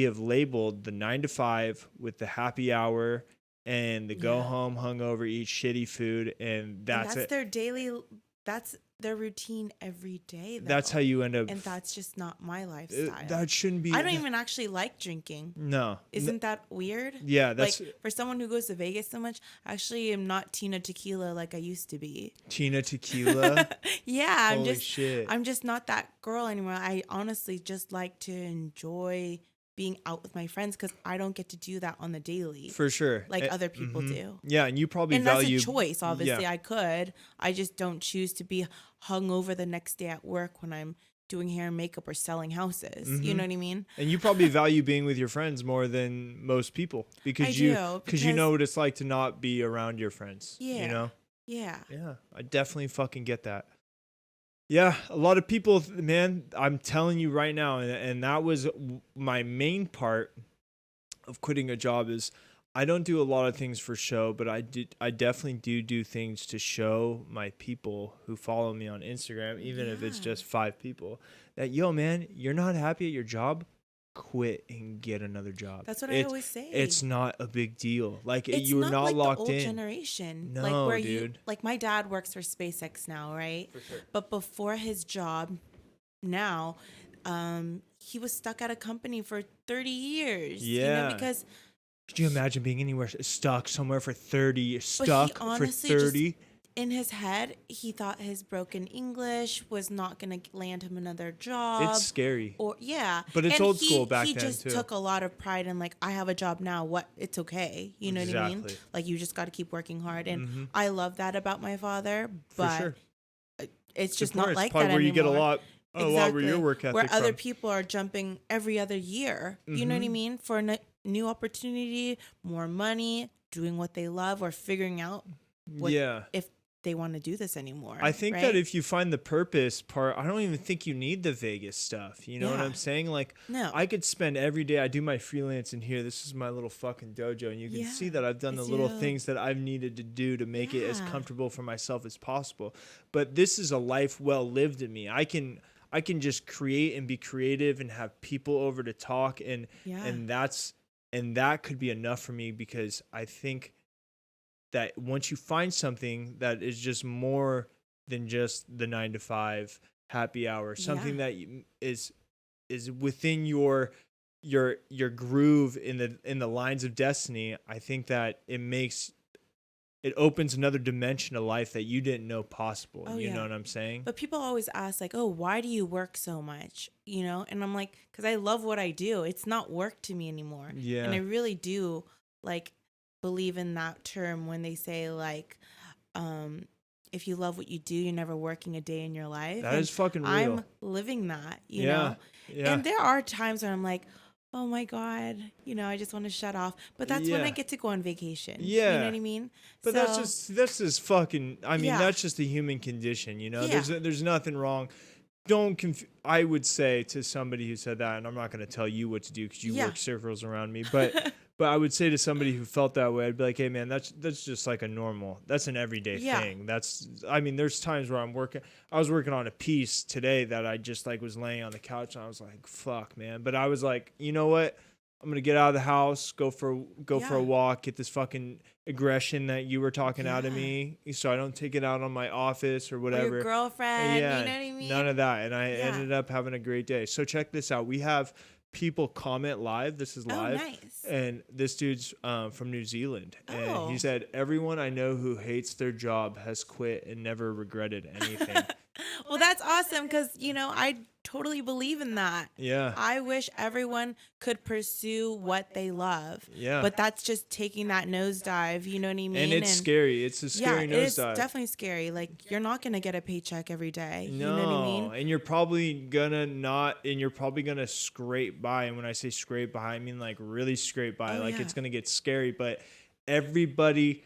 have labeled the 9 to 5 with the happy hour and the go home hungover, eat shitty food, and that's it. Their daily. That's their routine every day. Though. That's how you end up. And that's just not my lifestyle. That shouldn't be. I don't even actually like drinking. No. Isn't that weird? Yeah, that's like for someone who goes to Vegas so much. Actually, I'm not Tina Tequila like I used to be. Tina Tequila. Yeah, Holy shit. I'm just not that girl anymore. I honestly just like to enjoy being out with my friends because I don't get to do that on the daily. For sure. Like other people do. Yeah, and you probably and value... that's a choice, obviously. I could. I just don't choose to be hung over the next day at work when I'm doing hair and makeup or selling houses. You know what I mean? And you probably value being with your friends more than most people because you know what it's like to not be around your friends. Yeah. You know? Yeah. Yeah, I definitely fucking get that. Yeah, a lot of people, man, I'm telling you right now, and that was my main part of quitting a job is I don't do a lot of things for show, but I definitely do things to show my people who follow me on Instagram, even if it's just 5 people, that, yo, man, you're not happy at your job? Quit and get another job. That's what I always say. It's not a big deal. Like you're not like locked the old in. Generation. No, like where dude. Like my dad works for SpaceX now, right? For sure. But before his job, now, he was stuck at a company for 30 years. Yeah. You know, because could you imagine being anywhere stuck somewhere for 30 years? Stuck for 30? In his head, he thought his broken English was not going to land him another job. It's scary. But it's old school back then, too. He just took a lot of pride in, like, I have a job now. It's okay. You know what I mean? Like, you just got to keep working hard. And I love that about my father. But it's just not like that anymore. Probably where you get a lot where your work ethic where other people are jumping every other year. You know what I mean? For a new opportunity, more money, doing what they love, or figuring out if they want to do this anymore. I think that if you find the purpose part, I don't even think you need the Vegas stuff. You know what I'm saying? Like, no. I could spend every day, I do my freelance in here. This is my little fucking dojo. And you can see that I've done the little things that I've needed to do to make it as comfortable for myself as possible. But this is a life well lived in me. I can just create and be creative and have people over to talk. And that could be enough for me, because I think that once you find something that is just more than just the 9 to 5 happy hour, something that is within your groove in the lines of destiny, I think that it opens another dimension of life that you didn't know possible. You know what I'm saying? But people always ask, like, oh, why do you work so much? You know? And I'm like, because I love what I do. It's not work to me anymore. Yeah. And I really do, like, believe in that term when they say, like, if you love what you do, you're never working a day in your life. That is fucking real. I'm living that, you know? Yeah. And there are times when I'm like, oh my God, you know, I just want to shut off. But that's when I get to go on vacation. Yeah. You know what I mean? But that's just fucking, I mean, that's just the human condition, you know? Yeah. There's nothing wrong. I would say to somebody who said that, and I'm not going to tell you what to do because you work circles around me, But I would say to somebody who felt that way, I'd be like, hey man, that's just like that's an everyday thing. I mean, there's times where I was working on a piece today that I just like was laying on the couch and I was like, fuck man. But I was like, you know what? I'm going to get out of the house, go for a walk, get this fucking aggression that you were talking out of me so I don't take it out on my office or whatever. Or your girlfriend, you know what I mean? None of that. And I ended up having a great day. So check this out. We have people comment live. This is live. Oh, nice. And this dude's from New Zealand. And he said, everyone I know who hates their job has quit and never regretted anything. Well, that's awesome because, I totally believe in that. Yeah. I wish everyone could pursue what they love. Yeah. But that's just taking that nosedive, you know what I mean? And it's scary. It's a scary nosedive. It's definitely scary. Like, you're not going to get a paycheck every day. No. You know what I mean? And you're probably gonna scrape by. And when I say scrape by, I mean like really scrape by. It's gonna get scary. But everybody,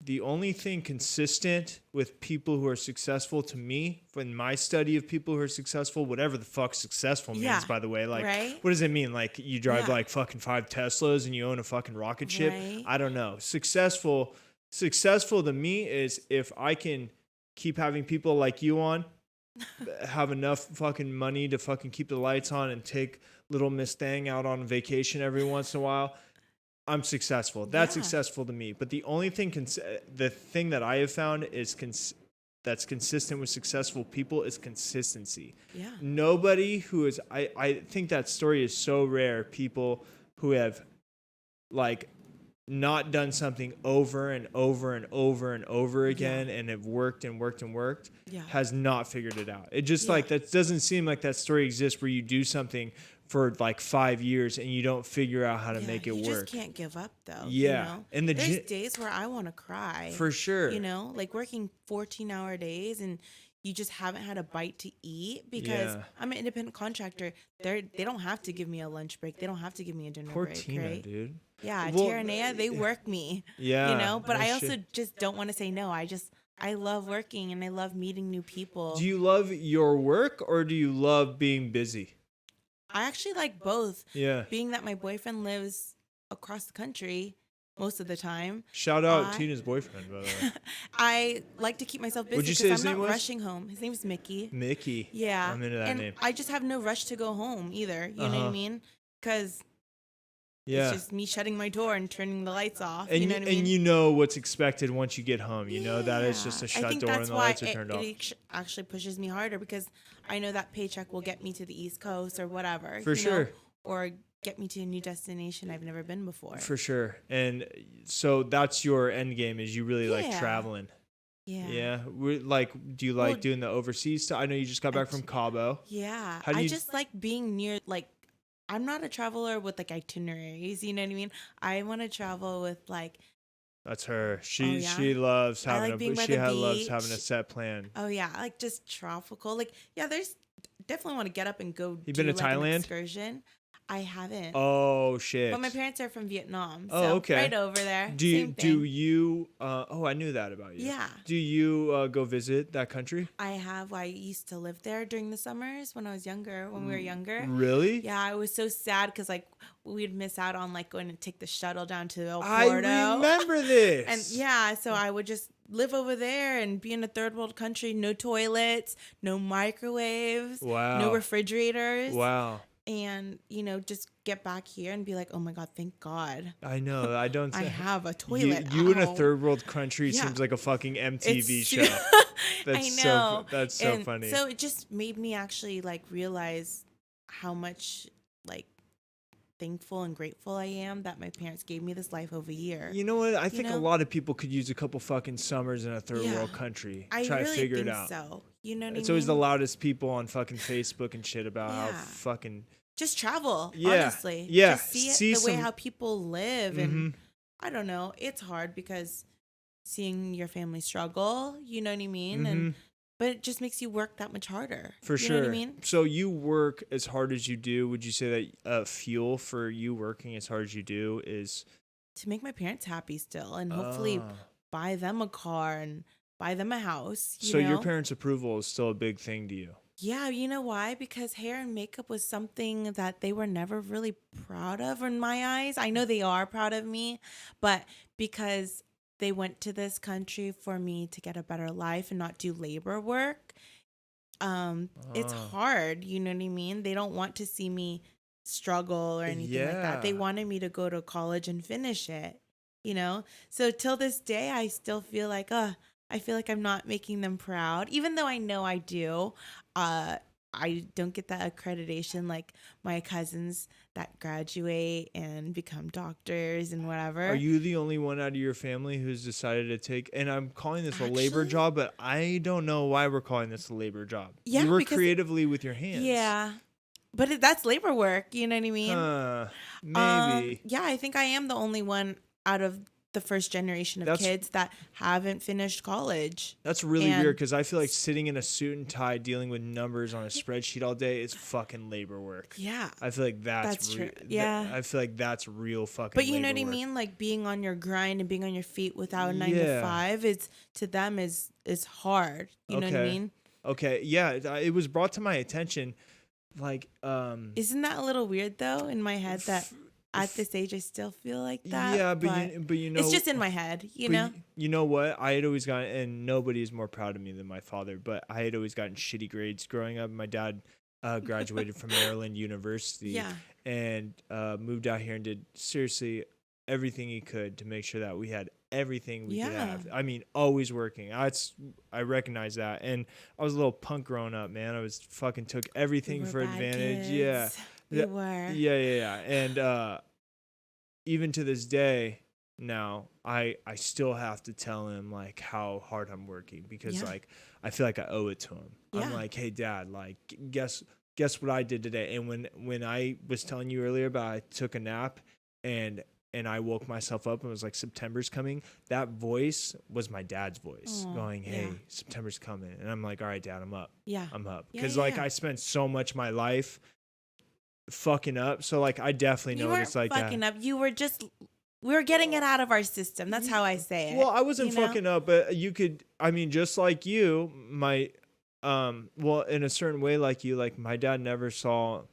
the only thing consistent with people who are successful to me, in my study of people who are successful, whatever the fuck successfs means, by the way, like, what does it mean? Like you drive like fucking 5 Teslas and you own a fucking rocket ship? Right. I don't know. Successful to me is if I can keep having people like you on, have enough fucking money to fucking keep the lights on and take little Miss Thang out on vacation every once in a while. I'm successful. That's successful to me. But the only thing, the thing that I have found is that's consistent with successful people is consistency. Yeah. Nobody who is, I think that story is so rare. People who have like not done something over and over and over and over again and have worked and worked and worked has not figured it out. It just like, that doesn't seem like that story exists where you do something for like 5 years and you don't figure out how to make it work. You just can't give up though. Yeah. And there's days where I want to cry. For sure. Like working 14-hour days and you just haven't had a bite to eat because I'm an independent contractor. They don't have to give me a lunch break. They don't have to give me a dinner break. Tina, right? Dude. Yeah. Tiranea, they work me. Yeah. But I also just don't want to say no. I love working and I love meeting new people. Do you love your work or do you love being busy? I actually like both. Yeah. Being that my boyfriend lives across the country most of the time. Shout out Tina's boyfriend, by the way. I like to keep myself busy because I'm not rushing home. His name's Mickey. Mickey. Yeah. I'm into that name. I just have no rush to go home either. You know what I mean? Because it's just me shutting my door and turning the lights off. And you know what I mean? And you know what's expected once you get home. You know that it's just a shut door and the lights are turned off. It actually pushes me harder because I know that paycheck will get me to the East Coast or whatever. For sure. Or get me to a new destination I've never been before. For sure. And so that's your end game is you really like traveling. Yeah. Yeah. Do you like doing the overseas stuff? I know you just got back from Cabo. Yeah. I just like being near, like, I'm not a traveler with like itineraries, you know what I mean? I want to travel with like. That's her. She loves having loves having a set plan. Oh yeah, like just tropical. Like there's definitely want to get up and go. You been to Thailand? An excursion. I haven't. Oh shit! But my parents are from Vietnam. So okay. Right over there. Do you? I knew that about you. Yeah. Do you go visit that country? I have. I used to live there during the summers when I was younger. When we were younger. Really? Yeah, I was so sad because like we'd miss out on like going to take the shuttle down to El Porto. I remember this. And so I would just live over there and be in a third world country. No toilets, no microwaves, no refrigerators. Wow. And, just get back here and be like, oh my God, thank God. I know. I don't. I have a toilet. You in a third world country seems like a fucking MTV show. I know. That's so funny. So it just made me actually like realize how much like thankful and grateful I am that my parents gave me this life over here. You know what? I think a lot of people could use a couple fucking summers in a third world country. Try to figure it out. So. You know what I mean? It's always the loudest people on fucking Facebook and shit about how fucking just travel. Honestly, yeah. Just see the way how people live, and I don't know. It's hard because seeing your family struggle. You know what I mean? But it just makes you work that much harder. For sure. You know what I mean? So you work as hard as you do. Would you say that fuel for you working as hard as you do is to make my parents happy still, and hopefully buy them a car and buy them a house. So your parents' approval is still a big thing to you? Yeah, you know why? Because hair and makeup was something that they were never really proud of in my eyes. I know they are proud of me, but because they went to this country for me to get a better life and not do labor work, it's Oh, hard, you know what I mean? They don't want to see me struggle or anything like that. They yeah. wanted me to go to college and finish it, you know? So till this day I still feel like, I feel like I'm not making them proud, even though I know I do. Uh I don't get that accreditation like my cousins that graduate and become doctors and Are whatever. you the only one out of your family who's decided to take, and I'm calling this a labor Actually, job, but I don't know why we're calling this a labor job. You yeah, work because creatively with your hands. yeah, but that's labor work, you know what I mean? Huh. Maybe. Yeah, I think I am the only one out of the first generation of That's kids that haven't finished college. That's really weird And because I feel like sitting in a suit and tie dealing with numbers on a spreadsheet all day is fucking labor work. yeah, I feel like that's true. Yeah. I feel like that's real fucking But you know labor what I work. mean? Like being on your grind and being on your feet without a nine to Yeah. five is to them is hard. You know what I Okay. mean? Okay. Yeah. It was brought to my attention, like, Isn't that a little weird though in my head that f- at f- this age I still feel like that? yeah, But but you it's know, just in my head, you but know? you know what? I had always gotten, and nobody is more proud of me than my father, but I had always gotten shitty grades growing up. My dad graduated from Maryland University Yeah. and moved out here and did seriously everything he could to make sure that we had everything we could Yeah. have. I mean, always working. I recognize that. And I was a little punk growing up, man. I was fucking took We everything were for bad advantage. Yeah. kids. We Yeah. were. Yeah. And even to this day now I still have to tell him like how hard I'm working because Yeah. like I feel like I owe it to him. I'm Yeah. like, hey dad, like guess what I did today. And when I was telling you earlier about I took a nap and I woke myself up and was like, September's coming. That voice was my dad's voice Oh, going, yeah. hey, September's coming. And I'm like, all right, dad, I'm up. Yeah. I'm up. Yeah, Because yeah, like yeah. I spent so much of my life fucking up. So like I definitely You know what weren't it's like that. fucking up. You were just we were getting it out of our system. That's how I say Well, it. I wasn't You know? fucking up, but you could. I mean, just like you, well, in a certain way, like you, like my dad never saw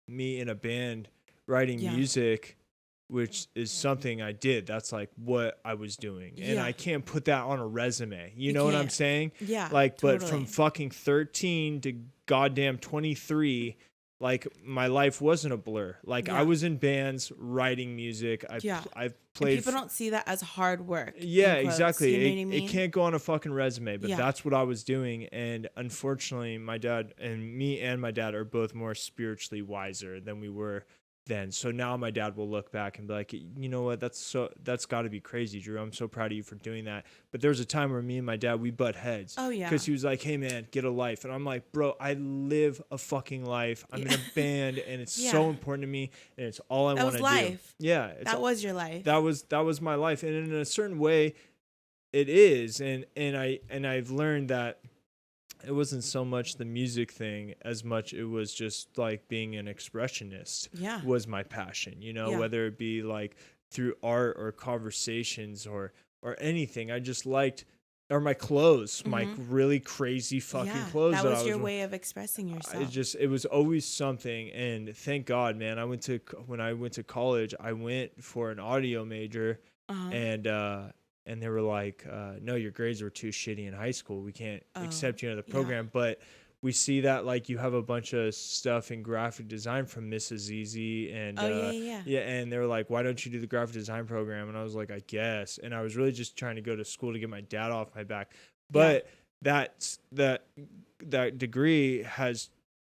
me in a band writing Yeah. music, which is something I did. That's like what I was doing, and Yeah. I can't put that on a resume. You You know what I'm can't. saying? Yeah. Like, but from Totally. fucking 13 to goddamn 23. Like my life wasn't a blur. Like I Yeah. was in bands writing music. Yeah. I've And played people don't see that as hard work. yeah, In quotes. exactly. You know what I It mean? can't go on a fucking resume, but Yeah. that's what I was doing. And unfortunately, my dad and me and my dad are both more spiritually wiser than we were then. So now my dad will look back and be like, you know what? That's got to be crazy, Drew. I'm so proud of you for doing that. But there was a time where me and my dad we butt heads. Oh yeah. Because he was like, hey man, get a life, and I'm like, bro, I live a fucking life. I'm in a band, and it's Yeah. so important to me, and it's all I That want was to do. life. Yeah, it's That was your life. that was my life, and in a certain way it is, and I've learned that it wasn't so much the music thing as much it was just like being an expressionist Yeah. was my passion, you know, Yeah. whether it be like through art or conversations or anything. I just liked, or my clothes, my really crazy fucking Yeah. clothes That that was I was your way of expressing yourself. it was always something. And thank God, man, when I went to college, I went for an audio major, Uh-huh. and they were like, no, your grades were too shitty in high school, we can't accept you into the yeah. program. But we see that like you have a bunch of stuff in graphic design from Mrs. Easy, and Oh, yeah. yeah, and they were like, why don't you do the graphic design program? And I was like, I guess. And I was really just trying to go to school to get my dad off my back. But that degree has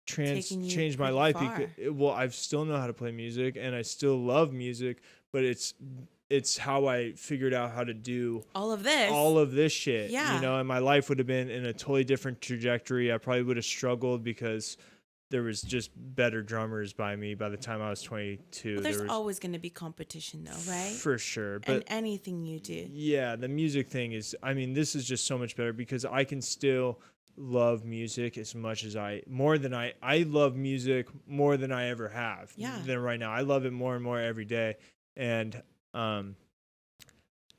Taking you changed my pretty life far. because, well, I still know how to play music and I still love music, but it's how I figured out how to do All of this. all of this shit. Yeah. You know, and my life would have been in a totally different trajectory. I probably would have struggled because there was just better drummers by me by the time I was 22. Well, there's there was, always going to be competition though, right? for sure. And But anything you do. yeah, the music thing is, I mean, this is just so much better because I can still love music as much as I love music more than I ever have. Yeah. Than right now. I love it more and more every day. And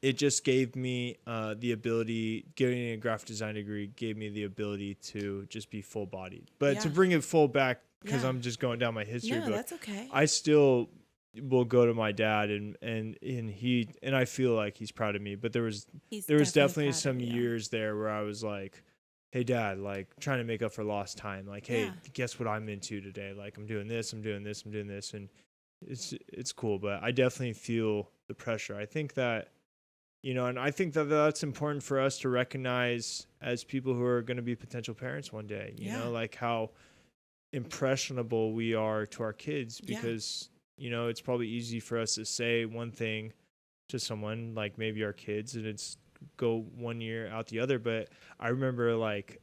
it just gave me the ability, getting a graphic design degree gave me the ability to just be full bodied. But to bring it full back, because I'm just going down my history book. That's okay. I still will go to my dad and I feel like he's proud of me. But there was definitely some years there where I was like, hey dad, like trying to make up for lost time. Like, hey, guess what I'm into today? Like I'm doing this, I'm doing this, I'm doing this. And it's cool. But I definitely feel the pressure. I think that, and I think that that's important for us to recognize as people who are going to be potential parents one day, you know, like how impressionable we are to our kids because, it's probably easy for us to say one thing to someone, like maybe our kids, and it's go one year out the other. But I remember like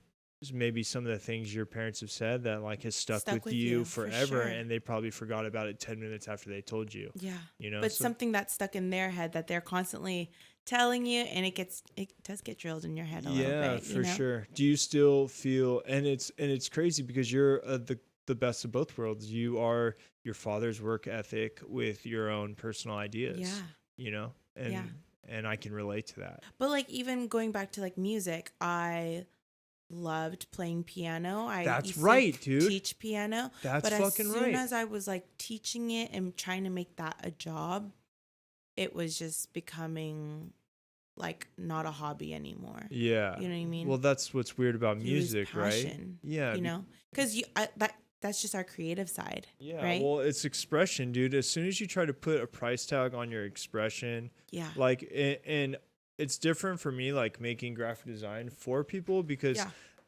maybe some of the things your parents have said that like has stuck with you forever, and they probably forgot about it 10 minutes after they told you. Yeah. But something that's stuck in their head that they're constantly telling you, and it does get drilled in your head a little bit. Yeah, for sure. Do you still feel, and it's crazy because you're the best of both worlds. You are your father's work ethic with your own personal ideas. Yeah. And I can relate to that. But like even going back to like music, I loved playing piano. That's right, dude. Teach piano. That's fucking right. But as soon as I was like teaching it and trying to make that a job, it was just becoming like not a hobby anymore. Yeah. You know what I mean? Well, that's what's weird about music, right? Yeah. Because that's just our creative side. Yeah. Right? Well, it's expression, dude. As soon as you try to put a price tag on your expression, like, and it's different for me, like making graphic design for people because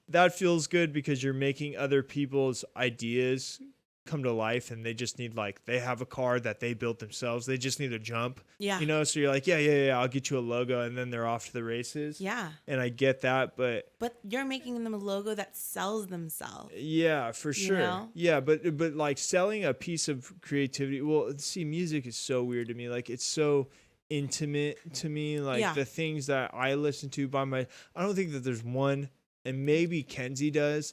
that feels good because you're making other people's ideas come to life, and they just need they have a car that they built themselves. They just need a jump. Yeah. So you're like, yeah, I'll get you a logo, and then they're off to the races. Yeah. And I get that, but you're making them a logo that sells themselves. Yeah, for sure. Yeah, but like selling a piece of creativity. Well, see, music is so weird to me. Like it's so intimate to me. Like the things that I listen to I don't think that there's one. And maybe Kenzie does,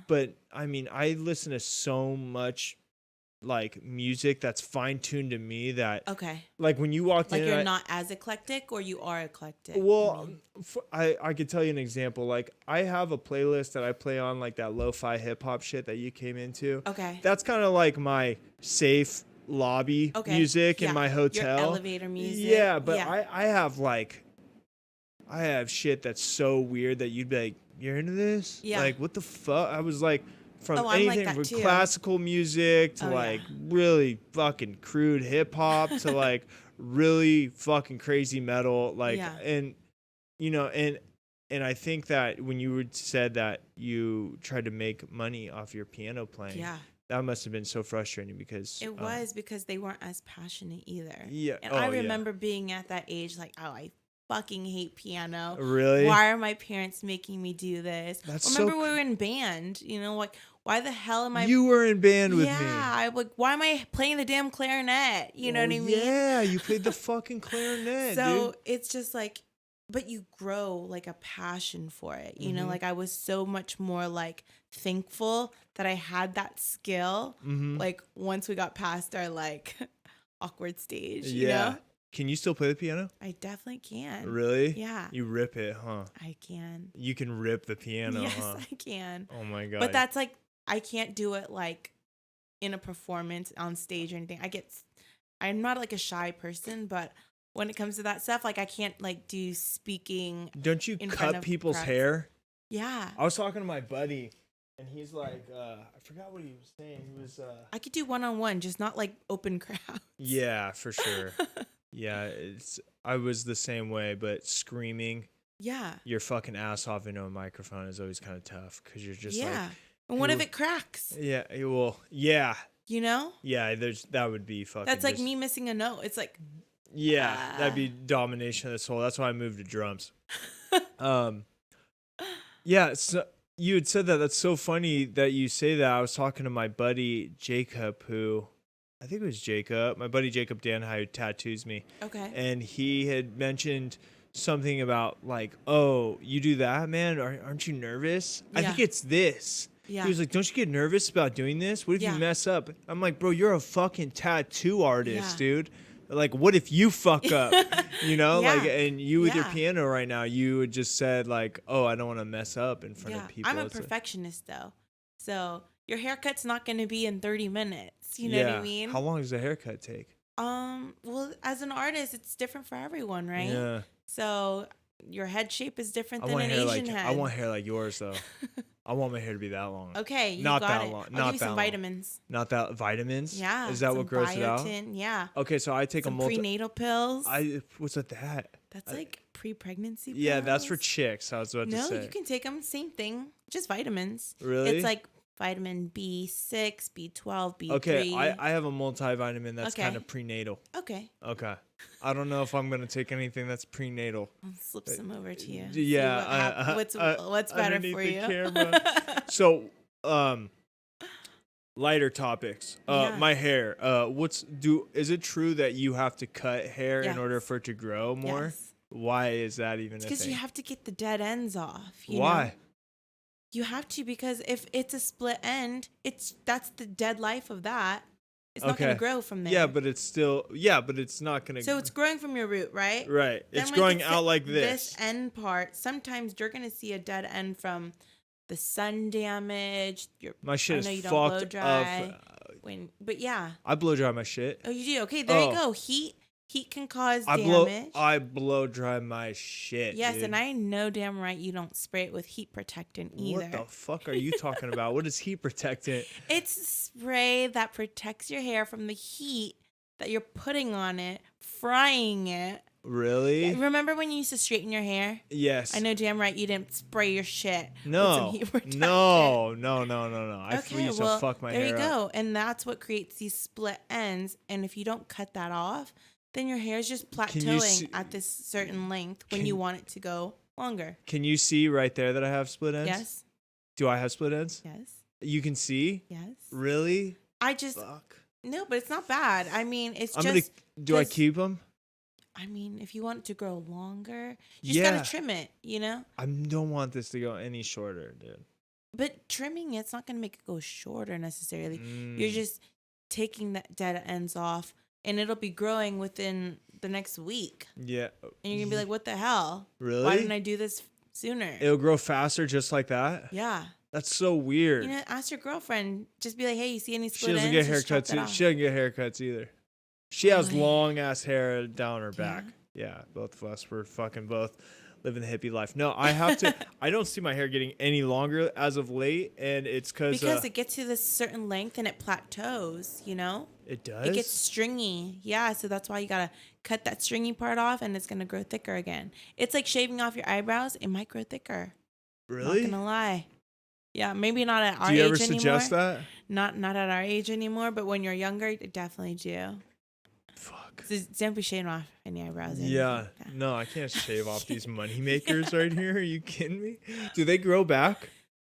but I mean, I listen to so much like music that's fine tuned to me that like when you walked in, like you're not as eclectic, or you are eclectic. Well, I could tell you an example. Like I have a playlist that I play on, like that lo-fi hip hop shit that you came into. Okay, that's kind of like my safe lobby music in my hotel. Your elevator music. Yeah, but I have shit that's so weird that you'd be like, you're into this? Yeah. Like, what the fuck? I was like, from anything from classical music to really fucking crude hip hop to like really fucking crazy metal. Like, and I think that when you said that you tried to make money off your piano playing, that must have been so frustrating because it was because they weren't as passionate either. Yeah. And I remember being at that age, like, I fucking hate piano. Really? Why are my parents making me do this? Remember we were in band, like, why the hell am I? You were in band with me. Yeah, why am I playing the damn clarinet? You know what I mean? Yeah, you played the fucking clarinet, so dude. it's just like, but you grow like a passion for it. You know, like I was so much more like thankful that I had that skill. Like once we got past our like awkward stage, you know? Can you still play the piano? I definitely can. Really? Yeah. You rip it, huh? I can. You can rip the piano, yes, huh? Yes, I can. Oh my God. But that's like, I can't do it like in a performance on stage or anything. I'm not like a shy person, but when it comes to that stuff, like I can't like do speaking. Don't you cut people's hair? Yeah. I was talking to my buddy and he's like, I forgot what he was saying. He was, I could do one-on-one, just not like open crowds. Yeah, for sure. Yeah, I was the same way, but screaming your fucking ass off into a microphone is always kind of tough because you're just like, and what if it cracks? Yeah, well, yeah. You know? Yeah, that would be fucking. That's like me missing a note. It's like, yeah, that'd be domination of the soul. That's why I moved to drums. Yeah, so you had said that. That's so funny that you say that. I was talking to my buddy Jacob, who I think it was Jacob, my buddy Jacob Danhai, who tattoos me. Okay. And he had mentioned something about like, oh, you do that, man? Aren't you nervous? Yeah. I think it's this. Yeah. He was like, don't you get nervous about doing this? What if you mess up? I'm like, bro, you're a fucking tattoo artist, dude. Like, what if you fuck up? You know, Yeah. like, and you with your Yeah. piano right now, you would just said like, oh, I don't want to mess up in front Yeah. of people. I'm a It's like, perfectionist though. So your haircut's not going to be in 30 minutes. You know what I yeah. mean? How long does a haircut take? Well, as an artist, it's different for everyone, right? Yeah. So your head shape is different I than want an hair Asian like head. I want hair like yours though. I want my hair to be that long. Okay, you Not got that it. long. I'll Not give you that some long. vitamins. Not that vitamins. Yeah. Is that some what grows it out? biotin. Yeah. Okay, so I take Some a multi. prenatal pills. What's with that? That's like pre-pregnancy pills. Yeah, that's for chicks. I was about to No, say. you can take them. Same thing. Just vitamins. Really? It's like vitamin B6, B12, B3. Okay, I have a multivitamin that's Okay. kind of prenatal. Okay. Okay. I don't know if I'm gonna take anything that's prenatal. I'll slip some over to you. Yeah. See what's better underneath for the you? camera. So, lighter topics. Yeah. My hair. Is it true that you have to cut hair in Yes. order for it to grow more? Yes. Why is that even a Because thing? you have to get the dead ends off. You Why? know? You have to, because if it's a split end, that's the dead life of that. It's not going Okay. to grow from there. Yeah, but it's not gonna. So it's growing from your root, right? right. Then It's when it growing gets out to like this. This end part, sometimes you're going to see a dead end from the sun damage. My shit I know is you don't blow fucked dry. up. But yeah. I blow dry my shit. Oh, you do? Okay, there Oh. you go. Heat can cause I damage. blow dry my shit. Yes, dude. and I know damn right you don't spray it with heat protectant either. What the fuck are you talking about? What is heat protectant? It's spray that protects your hair from the heat that you're putting on it, frying it. Really? Remember when you used to straighten your hair? Yes. I know damn right you didn't spray your shit with some No. heat protectant. No. I Okay, used well, to fuck my there hair you up. go. And that's what creates these split ends. And if you don't cut that off, then your hair is just plateauing at this certain length when you want it to go longer. Can you see right there that I have split ends? Yes. Do I have split ends? Yes. You can see? Yes. Really? Fuck. No, but it's not bad. I mean, it's Do I 'cause- keep them? I mean, if you want it to grow longer, you just gotta trim it, you know? I don't want this to go any shorter, dude. But trimming it's not gonna make it go shorter necessarily. You're just taking the dead ends off, and it'll be growing within the next week. Yeah. And you're gonna be like, what the hell? Really? Why didn't I do this sooner? It'll grow faster just like that? Yeah. That's so weird. You know, ask your girlfriend. Just be like, hey, you see any She split doesn't ends? get Just chop haircuts. that off. She doesn't get haircuts either. She has Really? long ass hair down her Yeah. back. Yeah, both of us were fucking both living the hippie life. No, I have to. I don't see my hair getting any longer as of late, and it's because it gets to this certain length and it plateaus. You know, it does. it gets stringy. Yeah, so that's why you gotta cut that stringy part off, and it's gonna grow thicker again. It's like shaving off your eyebrows; it might grow thicker. Really? Not gonna lie. Yeah, maybe not at our Do you age ever suggest anymore. that? Not at our age anymore, but when you're younger, you definitely do. Fuck. So don't be shaving off any eyebrows. or Yeah. anything. No, I can't shave off these money makers right here. Are you kidding me? Do they grow back?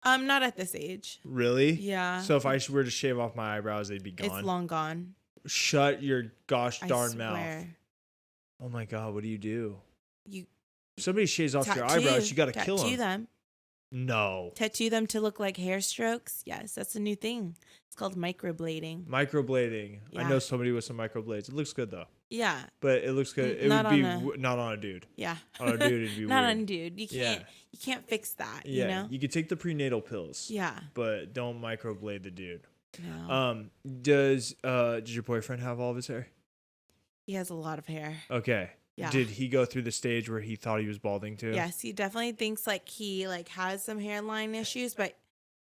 Not at this age. Really? Yeah. So if I were to shave off my eyebrows, they'd be gone. It's long gone. Shut your gosh I darn swear. mouth. Oh my god, what do you do? You If somebody shaves off your eyebrows, you gotta kill tattoo them. No. Tattoo them to look like hair strokes. Yes, that's a new thing. It's called microblading. Microblading. I Yeah. know somebody with some microblades. It looks good though. Yeah. But it looks good. It Not would be on not on a dude. Yeah. On a dude, it'd be Not weird. on dude. You Yeah. can't fix that. Yeah, You know. you could take the prenatal pills. Yeah. But don't microblade the dude. No. Does your boyfriend have all of his hair? He has a lot of hair. Okay. Yeah. Did he go through the stage where he thought he was balding too? Yes, he definitely thinks like he like has some hairline issues, but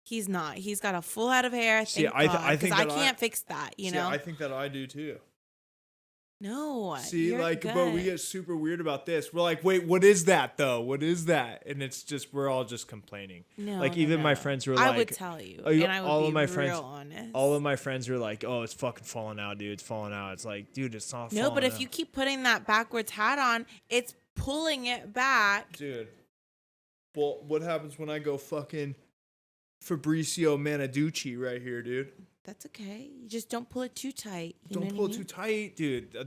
he's not. He's got a full head of hair. See, Thank I God, think 'cause that I can't fix that. You know. I think that I do too. No. See, you're like, good. but we get super weird about this. We're like, wait, what is that though? What is that? And it's just we're all just complaining. No, like no, even my no. friends were I like, would tell you, oh, and I would all be of my real friends, honest. all of my friends were like, oh, it's fucking falling out, dude. It's falling out. It's like, dude, it's not. No, but falling if out. you keep putting that backwards hat on, it's pulling it back. Dude, well, what happens when I go fucking Fabrizio Manaducci right here, dude? That's okay. You just don't pull it too tight. You Don't know pull what it I too mean? tight, dude. Yeah.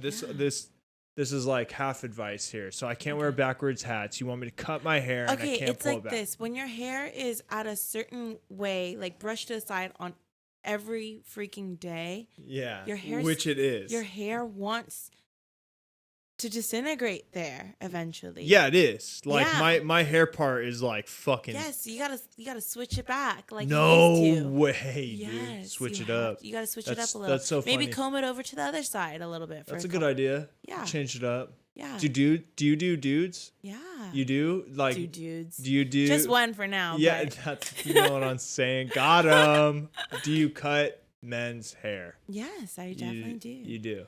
This is like half advice here. So I can't wear backwards hats. You want me to cut my hair and I Okay, can't it's pull like it back. this. When your hair is at a certain way, like brushed aside on every freaking day, Yeah, your hair, which it is. Your hair wants to disintegrate there eventually. Yeah, it is. Like my hair part is like fucking. Yes, you gotta switch it back like no you used to. way, Yes, dude. Switch it up. You gotta switch it up a little. That's so funny. Maybe comb it over to the other side a little bit. That's a good idea. Yeah. Change it up. Yeah. Do you do dudes? Yeah. You do like dudes? Do you do just one for now? Yeah, but. that's you know what I'm saying. Got him. Do you cut men's hair? Yes, I definitely do. You do.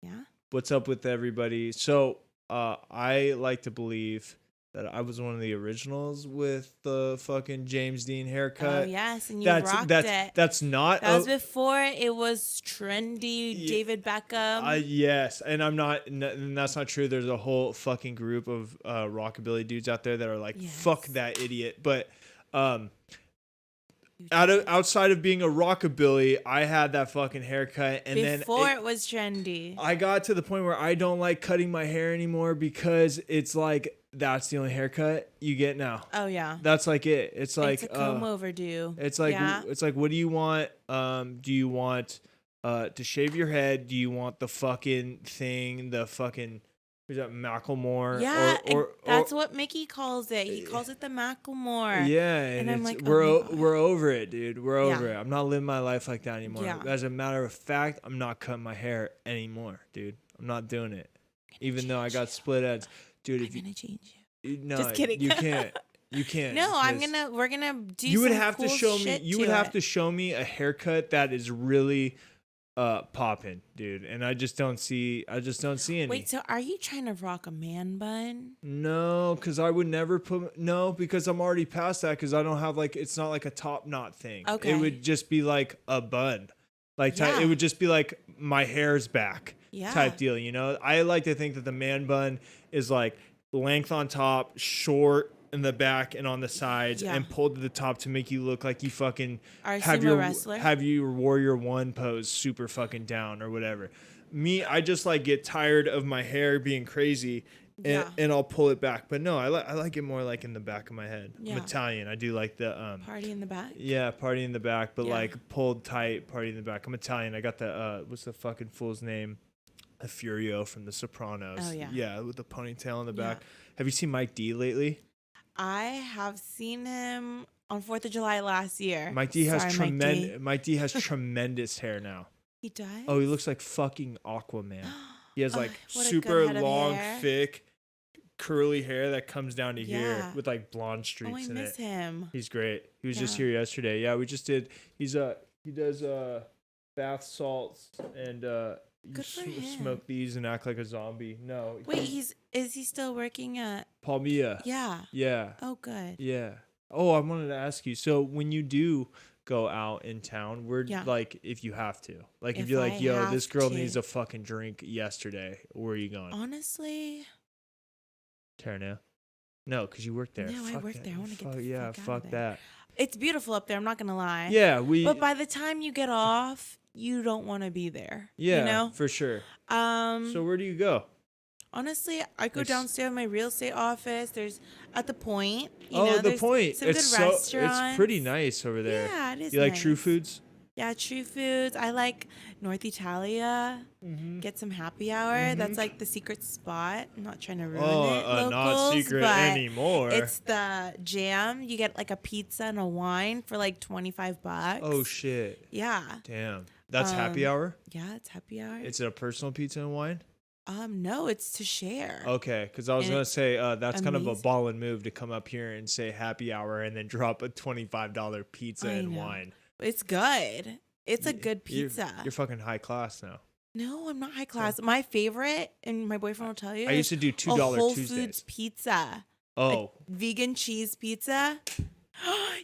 Yeah. What's up with everybody? So I like to believe that I was one of the originals with the fucking James Dean haircut. Oh yes, and you rocked it. That's not. That was before it was trendy. David Beckham. Yes, and and that's not true. There's a whole fucking group of rockabilly dudes out there that are like, fuck that idiot. But outside of being a rockabilly, I had that fucking haircut, and before it was trendy. I got to the point where I don't like cutting my hair anymore because it's like that's the only haircut you get now. Oh yeah, that's like it. It's like a comb overdue. It's like what do you want? Do you want to shave your head? Do you want the fucking thing? The fucking. Is that Macklemore? Yeah, that's what Mickey calls it. He calls it the Macklemore. Yeah, and I'm like, we're over it, dude. We're over it. I'm not living my life like that anymore. Yeah. As a matter of fact, I'm not cutting my hair anymore, dude. I'm not doing it. Even though I got split ends, dude. I'm gonna change you. No, just kidding. You can't. You can't. No, we're gonna do. You would some have cool to show shit me. You would have to show me a haircut that is really. Popping, dude, and I just don't see any. Wait, so are you trying to rock a man bun? No, because I would never because I'm already past that because I don't have like it's not like a top knot thing. Okay, it would just be like a bun, like it would just be like my hair's back, type deal. You know, I like to think that the man bun is like length on top, short in the back and on the sides, and pulled to the top to make you look like you fucking have your Warrior One pose super fucking down or whatever. Me, I just like get tired of my hair being crazy and I'll pull it back. But no, I like it more like in the back of my head. I'm Italian. I do like the party in the back. Yeah, party in the back, but like pulled tight, party in the back. I'm Italian. I got the what's the fucking fool's name? The Furio from The Sopranos. Oh yeah. Yeah, with the ponytail in the back. Have you seen Mike D lately? I have seen him on 4th of July last year. Mike D has tremendous hair now. He does? Oh, he looks like fucking Aquaman. He has like super long, thick, curly hair that comes down to here with like blonde streaks in it. I miss him. He's great. He was just here yesterday. Yeah, we just did. He does bath salts and you smoke these and act like a zombie. No. Wait, is he still working at Palmia? Yeah. Yeah. Oh, good. Yeah. Oh, I wanted to ask you. So when you do go out in town, where like if you have to, like if you're like, yo, this girl needs a fucking drink yesterday, where are you going? Honestly, Terranea. No, because you work there. No, I work there. I want to get the fuck out fuck of there. that. It's beautiful up there. I'm not gonna lie. Yeah, But by the time you get off, you don't want to be there. Yeah, you know? For sure. So where do you go? Honestly, I go downstairs in my real estate office. There's at the Point. The Point. Some good restaurants. It's pretty nice over there. Yeah, it is. You like True Foods? Yeah, True Foods. I like North Italia. Mm-hmm. Get some happy hour. Mm-hmm. That's like the secret spot. I'm not trying to ruin it. Locals, not secret anymore. It's the jam. You get like a pizza and a wine for like $25. Oh shit. Yeah. Damn. That's happy hour? Yeah, it's happy hour. It's a personal pizza and wine? No, it's to share. Okay, because I was gonna say that's kind of a ballin' move to come up here and say happy hour and then drop a $25 pizza and wine. It's good. It's a good pizza. You're fucking high class now. No, I'm not high class. My favorite, and my boyfriend will tell you. I used to do $2 Whole Tuesdays. Foods pizza. Oh. Vegan cheese pizza.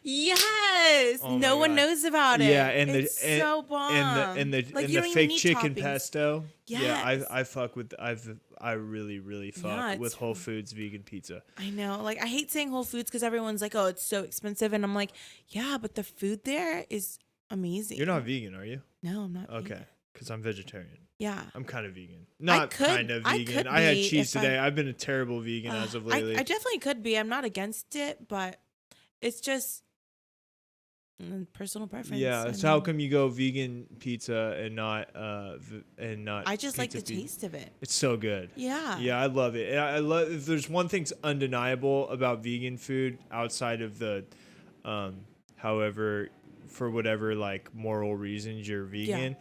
Yes. Oh no one knows about it. Yeah, and it's so bomb. And the fake chicken toppings. pesto. Yes. Yeah, I fuck with I really fuck with Whole Foods vegan pizza. I know. Like I hate saying Whole Foods because everyone's like, "Oh, it's so expensive." And I'm like, "Yeah, but the food there is amazing." You're not vegan, are you? No, I'm not. Okay. Vegan. Cuz I'm vegetarian. Yeah. I'm kind of vegan. Not kind of vegan. I had cheese today. I've been a terrible vegan as of lately. I definitely could be. I'm not against it, but it's just Personal preference. Yeah. So how come you go vegan pizza and not I just like the pizza? taste of it. It's so good. Yeah. Yeah, I love it. And I love. If there's one thing's undeniable about vegan food outside of the, however, for whatever like moral reasons you're vegan,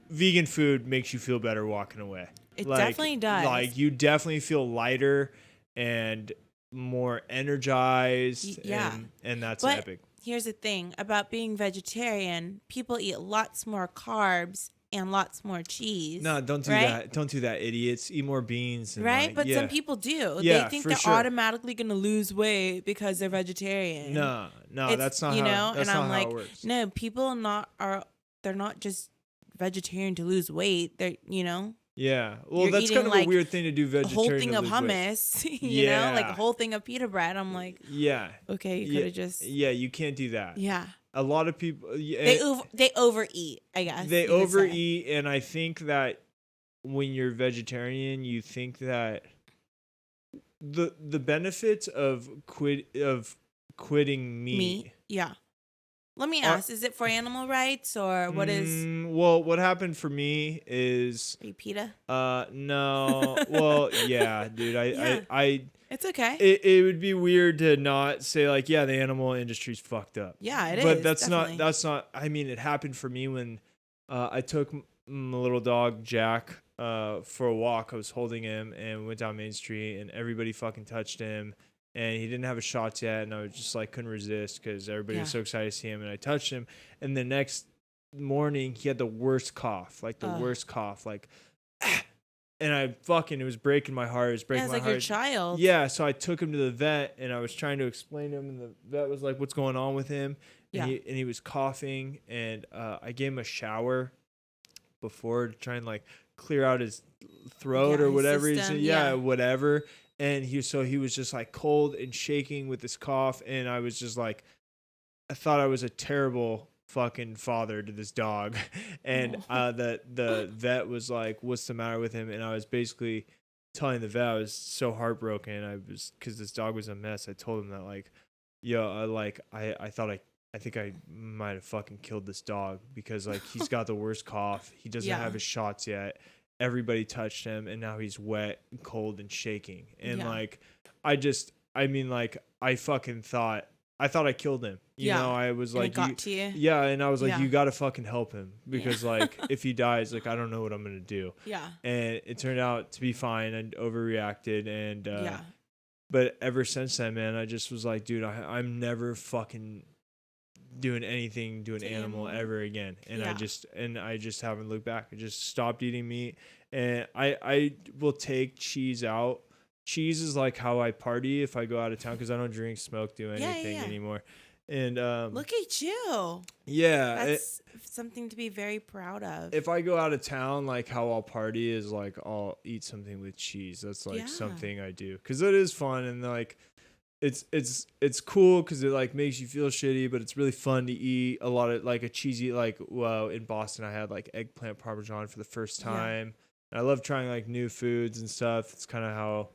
vegan food makes you feel better walking away. It definitely does. Like you definitely feel lighter and more energized. Yeah. And that's but epic. Here's the thing about being vegetarian: people eat lots more carbs and lots more cheese. No, don't do that. Don't do that, idiots. Eat more beans. And right? like, But some people do. Yeah, they think they're automatically going to lose weight because they're vegetarian. No, that's not and I'm like, how it works. no, people they're not just vegetarian to lose weight. They're, Yeah. Well, you're that's kind of like a weird thing to do vegetarian. A whole thing to of lose hummus, weight. you know, like a whole thing of pita bread. I'm like, yeah. Okay, you could have just. Yeah, you can't do that. Yeah. A lot of people. They overeat, I guess. They overeat, and I think that when you're vegetarian, you think that the benefits of quitting meat. Yeah. Let me ask, is it for animal rights or what is? Well, what happened for me is... Are you PETA? No. Well, yeah, dude. I it's okay. It would be weird to not say like, yeah, the animal industry's fucked up. Yeah, it is. But that's not, I mean, it happened for me when I took my little dog, Jack, for a walk. I was holding him and we went down Main Street and everybody fucking touched him. And he didn't have his shots yet, and I was just like couldn't resist because everybody was so excited to see him. And I touched him, and the next morning he had the worst cough, like the worst cough, like. And it was breaking my heart. It was breaking my heart. It's like your child. Yeah, so I took him to the vet, and I was trying to explain to him, and the vet was like, "What's going on with him?" And he was coughing, and I gave him a shower before to try and like clear out his throat or whatever. System, whatever. And he was just like cold and shaking with this cough. And I was just like, I thought I was a terrible fucking father to this dog. And the vet was like, what's the matter with him? And I was basically telling the vet I was so heartbroken. Because this dog was a mess. I told him that like, I think I might have fucking killed this dog because like he's got the worst cough. He doesn't have his shots yet. Everybody touched him and now he's wet, cold, and shaking. And I fucking thought I killed him. You know, I was like, it got to you. Yeah, and I was like, you got to fucking help him because like if he dies, like I don't know what I'm gonna do. Yeah. And it turned out to be fine. I overreacted, and but ever since then, man, I just was like, dude, I'm never fucking doing anything to an animal ever again. And I just haven't looked back. I just stopped eating meat, and I will take cheese out. Cheese is like how I party if I go out of town because I don't drink, smoke, do anything anymore. And look at you. Yeah, that's something to be very proud of. If I go out of town, like how I'll party is like I'll eat something with cheese. That's like something I do because it is fun and like it's cool because it like makes you feel shitty, but it's really fun to eat a lot of like a cheesy like in Boston I had like eggplant parmesan for the first time. And I love trying like new foods and stuff. It's kind of how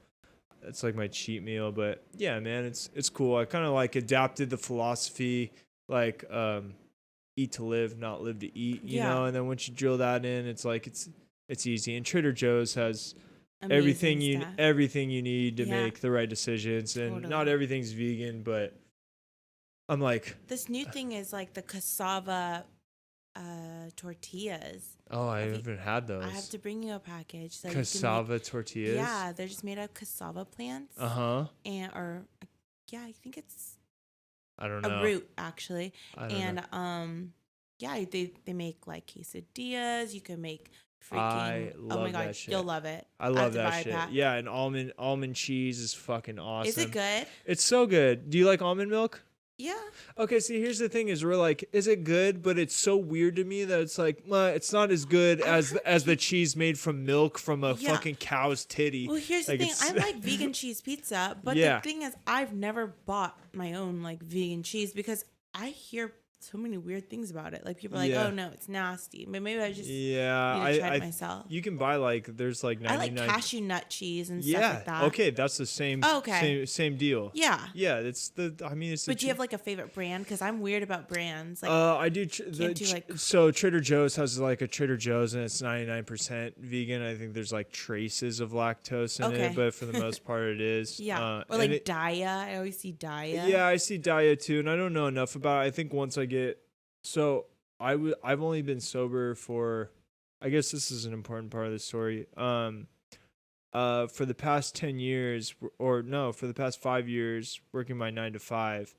it's like my cheat meal, but yeah, man, it's cool. I kind of like adapted the philosophy like eat to live, not live to eat, you know. And then once you drill that in, it's like it's easy. And Trader Joe's has everything you need to make the right decisions, and not everything's vegan, but I'm like this new thing is like the cassava tortillas. Oh, I haven't had those. I have to bring you a package. So cassava tortillas. Yeah, they're just made of cassava plants. And I think it's I don't know a root actually. They make like quesadillas. You can make freaking. Oh my god, that shit. You'll love it. I love that shit. Yeah, and almond cheese is fucking awesome. Is it good? It's so good. Do you like almond milk? Yeah. Okay, see, here's the thing is we're like, is it good? But it's so weird to me that it's like, it's not as good as the cheese made from milk from a fucking cow's titty. Well, here's the thing. I like vegan cheese pizza, but the thing is I've never bought my own like vegan cheese because I hear so many weird things about it. Like people are like, oh no, it's nasty. But maybe I just need to try it myself. You can buy like there's like 99. I like cashew nut cheese and stuff like that. Okay, that's the same. Oh, okay. Same deal. Yeah. Yeah, it's the. I mean, it's. But do you have like a favorite brand? Because I'm weird about brands. Like I do. So Trader Joe's has like a Trader Joe's and it's 99% vegan. I think there's like traces of lactose in it, but for the most part it is. Yeah. Or like Daya. I always see Daya. Yeah, I see Daya too, and I don't know enough about it. I think once I get I've only been sober for, I guess this is an important part of the story. For the past 10 years, or no, for the past 5 years, working my 9 to 5,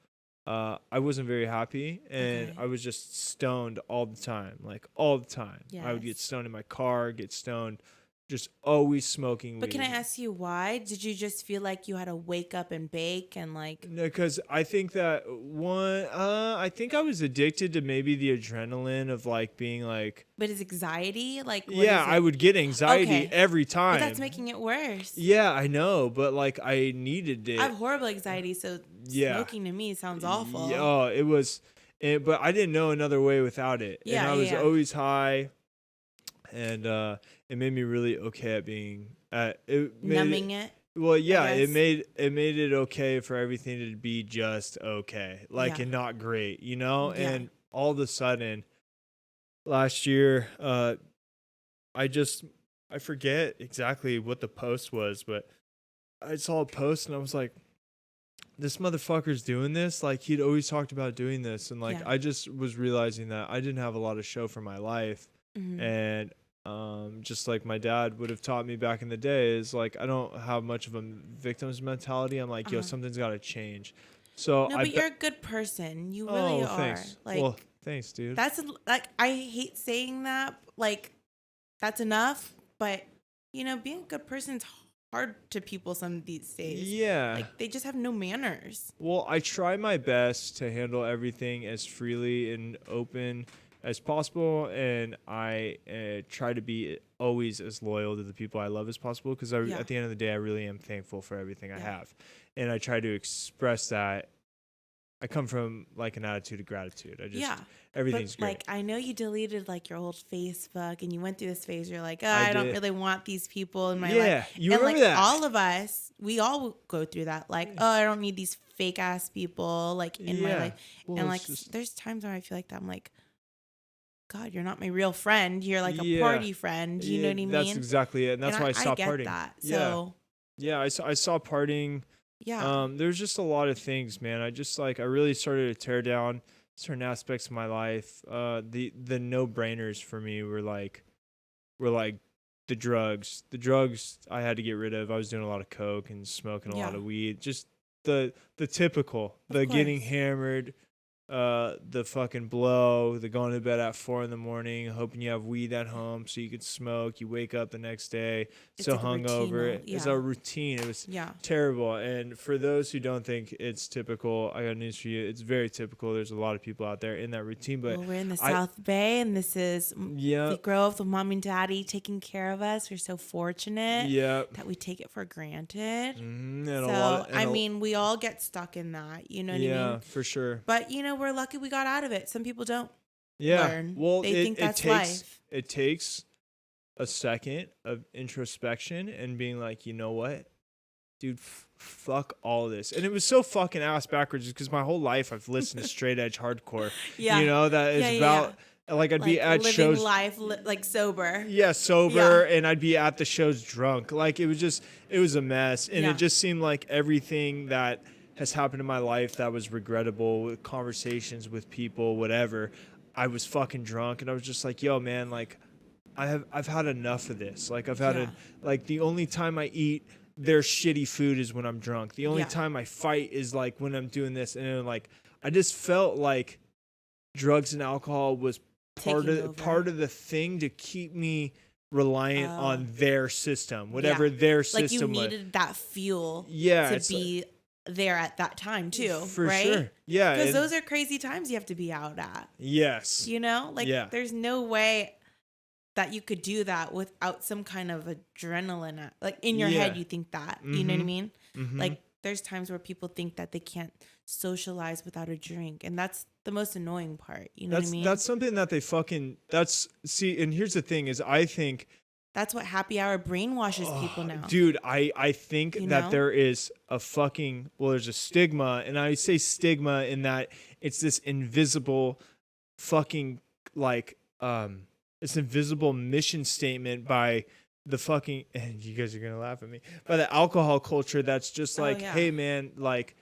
I wasn't very happy, and I was just stoned all the time, like all the time. Yes. I would get stoned in my car, get stoned, just always smoking weed. But can I ask you why? Did you just feel like you had to wake up and bake and like? No, because I think that I think I was addicted to maybe the adrenaline of like being like. But is anxiety like? Yeah, I would get anxiety every time. But that's making it worse. Yeah, I know, but like I needed it. I have horrible anxiety, so smoking to me sounds awful. Oh, it was, but I didn't know another way without it. Yeah, and I was always high. And it made me really okay at being numbing it. Well, yeah, it made it okay for everything to be just okay, like and not great, you know. Yeah. And all of a sudden, last year, I forget exactly what the post was, but I saw a post and I was like, this motherfucker's doing this. Like he'd always talked about doing this, and like I just was realizing that I didn't have a lot of show for my life. Mm-hmm. And just like my dad would have taught me back in the day, is like I don't have much of a victim's mentality. I'm like, yo, something's got to change. So no, but you're a good person. You really are. Thanks. Like, well, thanks, dude. That's like I hate saying that. Like, that's enough. But you know, being a good person's hard to people some these days. Yeah, like they just have no manners. Well, I try my best to handle everything as freely and open as possible, and I try to be always as loyal to the people I love as possible, because at the end of the day I really am thankful for everything I have, and I try to express that. I come from like an attitude of gratitude. I just everything's great. Like I know you deleted like your old Facebook and you went through this phase where you're like, I don't really want these people in my life. Yeah, you and remember like that. All of us, we all go through that. Like, I don't need these fake ass people like in my life. Well, and like there's times where I feel like that I'm like, God, you're not my real friend. You're like a party friend. You know what I mean? That's exactly it. And that's why I stopped partying. That. So I saw partying. Yeah. There's just a lot of things, man. I just like I really started to tear down certain aspects of my life. The no-brainers for me were like the drugs. The drugs I had to get rid of. I was doing a lot of coke and smoking a lot of weed. Just the typical, getting hammered, the fucking blow, the going to bed at 4 a.m, hoping you have weed at home so you could smoke. You wake up the next day so like hungover. It's a routine. It was terrible. And for those who don't think it's typical, I got news for you. It's very typical. There's a lot of people out there in that routine. But we're in the South Bay, and this is we grow up with mom and daddy taking care of us. We're so fortunate that we take it for granted. I mean, we all get stuck in that. You know what I mean? Yeah, for sure. But you know, we're lucky we got out of it. Some people don't learn. Well, they think that's life. It takes a second of introspection and being like, you know what, dude, fuck all this. And it was so fucking ass backwards because my whole life I've listened to straight edge hardcore. You know, that is about like I'd be at living shows life like sober. Yeah, sober, and I'd be at the shows drunk. Like it was a mess, and it just seemed like everything that has happened in my life that was regrettable, with conversations with people, whatever, I was fucking drunk, and I was just like, yo, man, like I've had enough of this. Like I've had like the only time I eat their shitty food is when I'm drunk. The only time I fight is like when I'm doing this. And then, like I just felt like drugs and alcohol was part of the thing to keep me reliant on their system, whatever their system was. Like you needed that fuel to be there at that time too, for right? Sure. Yeah, because those are crazy times you have to be out at. Yes, you know, like there's no way that you could do that without some kind of adrenaline. Like in your head, you think that. You know what I mean? Like there's times where people think that they can't socialize without a drink, and that's the most annoying part. You know what I mean? That's something that they fucking see. And here's the thing: is I think that's what happy hour brainwashes people now. Dude, I think You that know? there is there's a stigma, and I say stigma in that it's this invisible fucking like this invisible mission statement by the fucking, and you guys are gonna laugh at me, by the alcohol culture that's just like, hey man, like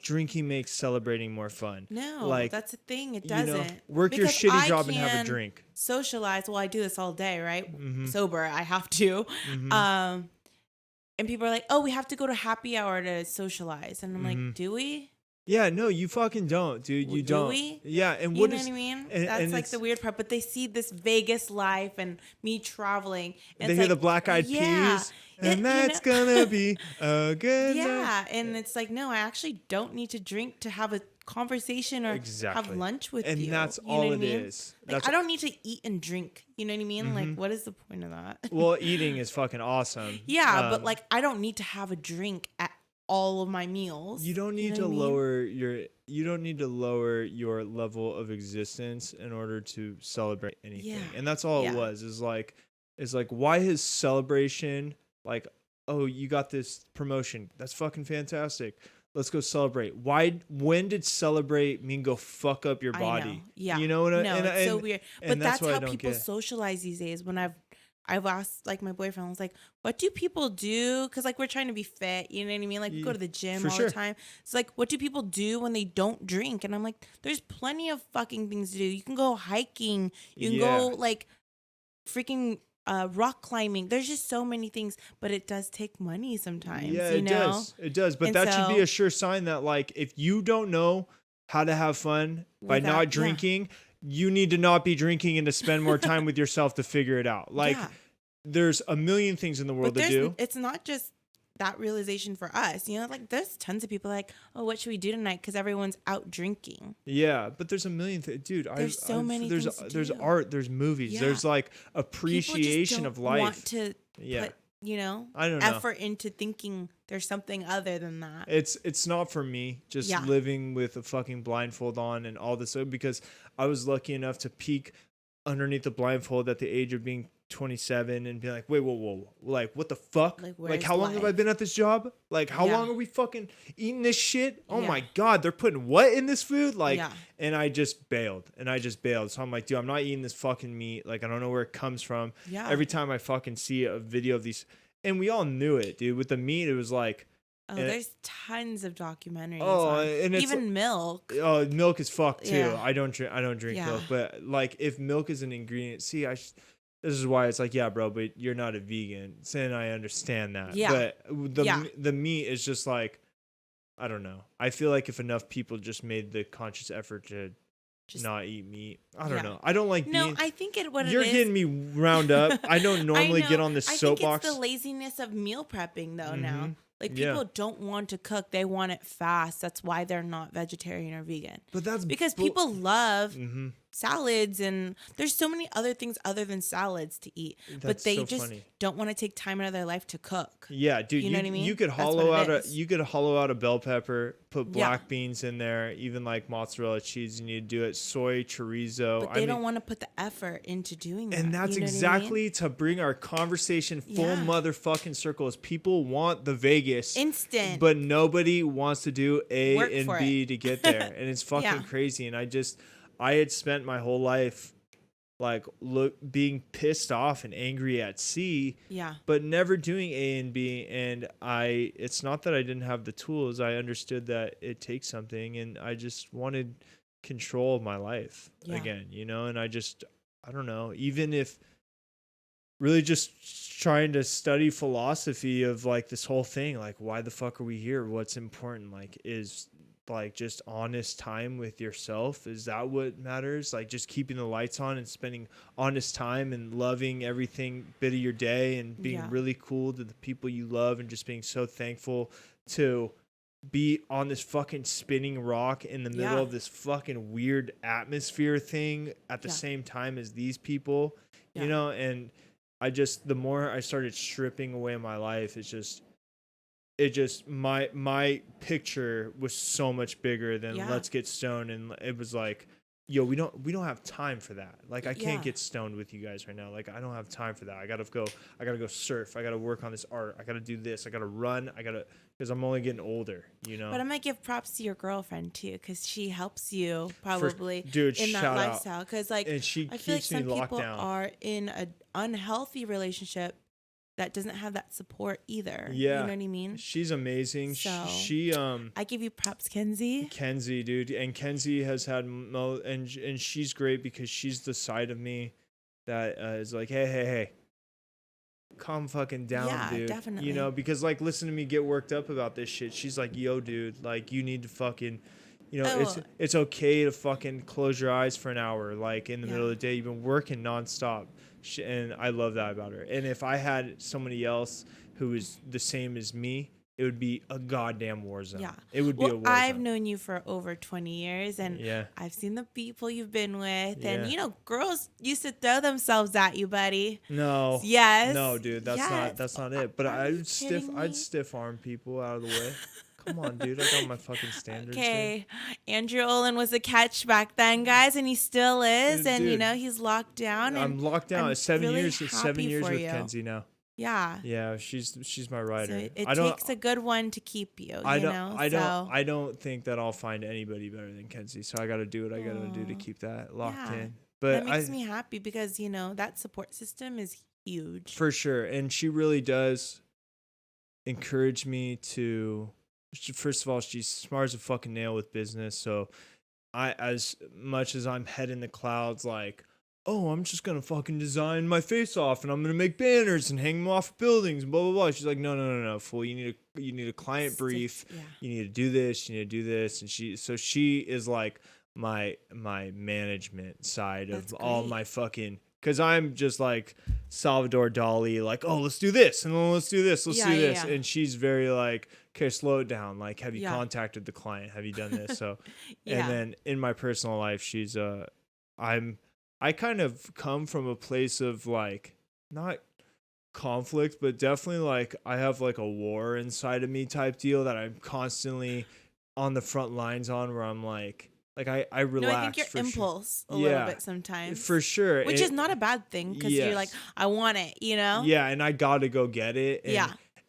drinking makes celebrating more fun. No, like, that's the thing. It you doesn't. know, work your shitty job and have a drink. Socialize. Well, I do this all day, right? Mm-hmm. Sober, I have to. Mm-hmm. And people are like, "Oh, we have to go to happy hour to socialize," and I'm Mm-hmm. like, "Do we?" Yeah, no, you fucking don't, dude. You don't. We? Yeah, and you what know is? What I mean? And, That's and like the weird part. But they see this Vegas life and me traveling. And they hear the Black Eyed Peas, and that's gonna be a good night. And it's like, no, I actually don't need to drink to have a conversation or have lunch with you. And that's all it is. Like, I don't need to eat and drink. You know what I mean? Mm-hmm. Like, what is the point of that? Well, eating is fucking awesome. Yeah, but like, I don't need to have a drink at all of my meals. You don't need to lower your level of existence in order to celebrate anything. Yeah. And that's all it was. Is like why his celebration, like, oh, you got this promotion. That's fucking fantastic. Let's go celebrate. When did celebrate mean go fuck up your body? I know. Yeah. You know what I mean? No, it's so weird. But that's how people socialize these days. When I've asked, like, my boyfriend, I was like, what do people do? Because, like, we're trying to be fit, you know what I mean? Like, we go to the gym all the time. It's like, what do people do when they don't drink? And I'm like, there's plenty of fucking things to do. You can go hiking. You can go, like, freaking rock climbing. There's just so many things, but it does take money sometimes. Yeah, you know? It does. But that should be a sure sign that, like, if you don't know how to have fun by not drinking, you need to not be drinking and to spend more time with yourself to figure it out. Like, there's a million things in the world to do. It's not just that realization for us. You know, like, there's tons of people like, oh, what should we do tonight? Because everyone's out drinking. Yeah, but there's a million things. Dude, there's so many things to do. Art, there's movies, there's, like, appreciation of life. Want to put, you know, I don't know, effort into thinking there's something other than that. It's not for me, just living with a fucking blindfold on and all this, because I was lucky enough to peek underneath the blindfold at the age of being 27 and be like, wait, whoa, like, what the fuck? Like how long have I been at this job? Like, how long are we fucking eating this shit? Oh my God, they're putting what in this food? Like, and I just bailed. So I'm like, dude, I'm not eating this fucking meat. Like, I don't know where it comes from. Yeah. Every time I fucking see a video of these, and we all knew it, dude. With the meat, it was like, oh, there's tons of documentaries. Oh, and it's even milk. Oh, milk is fucked too. Yeah. I don't drink milk, but like, if milk is an ingredient, this is why it's like, yeah, bro, but you're not a vegan. And I understand that. Yeah. But the meat is just like, I don't know. I feel like if enough people just made the conscious effort to just not eat meat, I don't know. I don't like being. No, I think you're getting me round up. I don't normally get on this soapbox. I think it's the laziness of meal prepping though now. Like, people don't want to cook. They want it fast. That's why they're not vegetarian or vegan. But that's because people love salads, and there's so many other things other than salads to eat. But they just don't want to take time out of their life to cook. Yeah, dude. You know what I mean? You could hollow out a bell pepper, put black beans in there, even like mozzarella cheese, and you do it, soy, chorizo. But they don't want to put the effort into doing that. And that's exactly to bring our conversation full motherfucking circle. Is people want the Vegas instant, but nobody wants to do A and B to get there, and it's fucking crazy. And I had spent my whole life like being pissed off and angry at C, but never doing A and B. And it's not that I didn't have the tools. I understood that it takes something, and I just wanted control of my life again, you know? And I don't know, even if really just trying to study philosophy of like this whole thing, like, why the fuck are we here? What's important? Like, is like just honest time with yourself, is that what matters? Like, just keeping the lights on and spending honest time and loving everything bit of your day and being really cool to the people you love, and just being so thankful to be on this fucking spinning rock in the middle of this fucking weird atmosphere thing at the same time as these people, you know? And the more I started stripping away my life, it's just, my picture was so much bigger than let's get stoned, and it was like, yo, we don't have time for that. Like, I can't get stoned with you guys right now. Like, I don't have time for that. I gotta go surf. I gotta work on this art. I gotta do this. I gotta run. Because I'm only getting older, you know. But I might give props to your girlfriend too, because she helps you probably dude, in that lifestyle. Because like, and she I feel like keeps me some locked people down. are in an unhealthy relationship that doesn't have that support either. Yeah. You know what I mean? She's amazing. So, she I give you props, Kenzie. Kenzie, dude. And Kenzie has had and she's great because she's the side of me that is like, hey, calm fucking down, dude. Definitely. You know, because like, listen to me get worked up about this shit. She's like, yo, dude, like, you need to fucking, you know, it's okay to fucking close your eyes for an hour, like in the middle of the day. You've been working nonstop. And I love that about her. And if I had somebody else who is the same as me, it would be a goddamn war zone. Yeah. It would be a war zone. I've known you for over 20 years, and I've seen the people you've been with. And, you know, girls used to throw themselves at you, buddy. No. Yes. No, dude. That's not it. But I'd stiff arm people out of the way. Come on, dude. I got my fucking standards. Okay. Andrew Olin was a catch back then, guys, and he still is. And, you know, he's locked down. I'm locked down. It's 7 years. It's 7 years with Kenzie now. Yeah. Yeah, she's my rider. So it takes a good one to keep you. I don't think that I'll find anybody better than Kenzie. So I got to do what I got to do to keep that locked in. But that makes me happy because, you know, that support system is huge. For sure. And she really does encourage me to, first of all, she's smart as a fucking nail with business. So as much as I'm head in the clouds, like, oh, I'm just going to fucking design my face off and I'm going to make banners and hang them off buildings and blah, blah, blah. She's like, no, fool. You need a client brief. Yeah. You need to do this. You need to do this. And she is like my management side of all my fucking, because I'm just like Salvador Dali, like, oh, let's do this. And then let's do this. Let's do this. Yeah. And she's very like, okay, slow it down. Like, have you contacted the client? Have you done this? So, and then in my personal life, she's, I kind of come from a place of like, not conflict, but definitely like I have like a war inside of me type deal that I'm constantly on the front lines on, where I'm like I relax. No, I think your impulse a little bit sometimes. For sure. Which is not a bad thing, because you're like, I want it, you know? Yeah, and I got to go get it.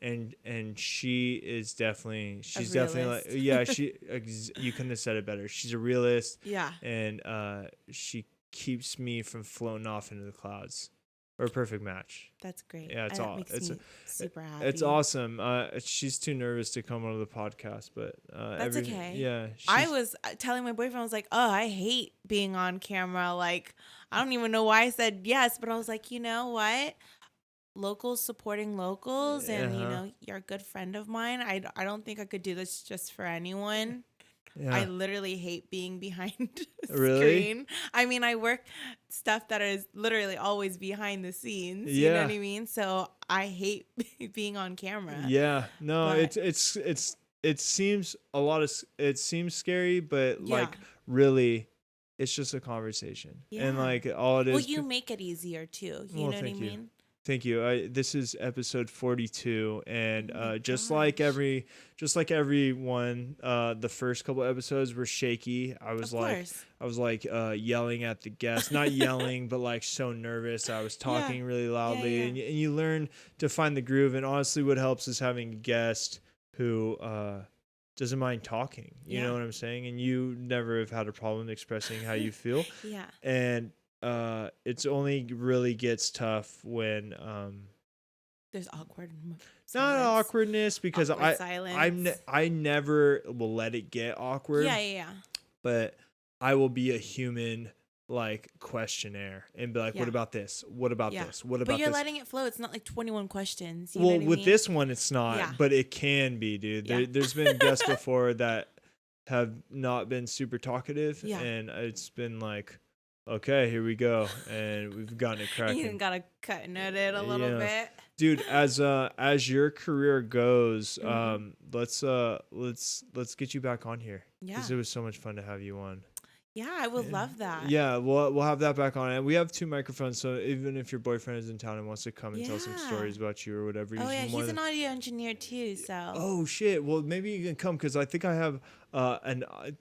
And, and she is definitely, she's definitely like, you couldn't have said it better. She's a realist. Yeah. And she keeps me from floating off into the clouds. We're a perfect match. That's great. Yeah, makes me super happy. It's awesome. She's too nervous to come on the podcast, but that's okay. Yeah, I was telling my boyfriend, I was like, oh, I hate being on camera. Like, I don't even know why I said yes, but I was like, you know what? Locals supporting locals, and you know, you're a good friend of mine. I don't think I could do this just for anyone. Yeah. I literally hate being behind the screen. I mean, I work stuff that is literally always behind the scenes. You know what I mean? So I hate being on camera. Yeah. No, but it seems it seems scary, but like really it's just a conversation. Yeah. And like all it is. Well, you make it easier too. You know what I mean? Thank you. This is episode 42, and just like everyone, the first couple episodes were shaky. I was like yelling at the guests, not yelling, but like so nervous. I was talking really loudly, and you learn to find the groove. And honestly, what helps is having a guest who doesn't mind talking. You know what I'm saying? And you never have had a problem expressing how you feel. And it's only really gets tough when there's awkward not awkwardness, because silence. I never will let it get awkward. But I will be a human like questionnaire and be like, what about this? What about this? What about this? But you're letting it flow. It's not like 21 questions. You know what I mean? This one it's not, but it can be, dude. There's been guests before that have not been super talkative, and it's been like, okay, here we go, and we've gotten it cracking. You gotta cut and edit a little bit, dude. As your career goes, let's get you back on here, because it was so much fun to have you on. Yeah, I would love that. Yeah, we'll have that back on. And we have 2 microphones, so even if your boyfriend is in town and wants to come and tell some stories about you or whatever, Oh yeah, he's an audio engineer too. So. Oh shit! Well, maybe you can come because I think I have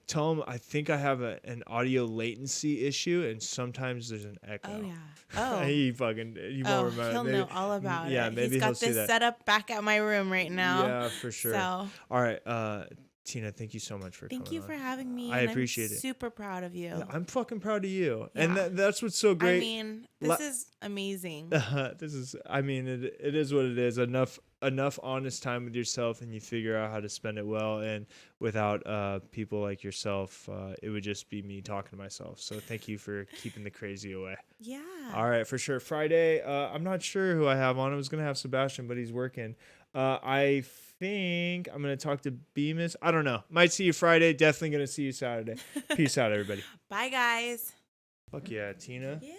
tell him I think I have an audio latency issue, and sometimes there's an echo. Oh yeah. Oh. He won't remember. He'll maybe, know all about it. Maybe He's got see this that. set up back at my room right now. Yeah, for sure. So. All right, Tina, thank you so much for coming. Thank you for having me. I appreciate it. Super proud of you. Yeah, I'm fucking proud of you, Yeah. and that's what's so great. I mean, this is amazing. This is. I mean, it is what it is. Enough honest time with yourself, and you figure out how to spend it well. And without people like yourself, it would just be me talking to myself. So thank you for keeping the crazy away. Yeah. All right, for sure. Friday, I'm not sure who I have on. I was gonna have Sebastian, but he's working. I think I'm gonna talk to Bemis. I don't know. Might see you Friday. Definitely gonna see you Saturday. Peace out, everybody. Bye, guys. Fuck yeah, Tina. Yeah.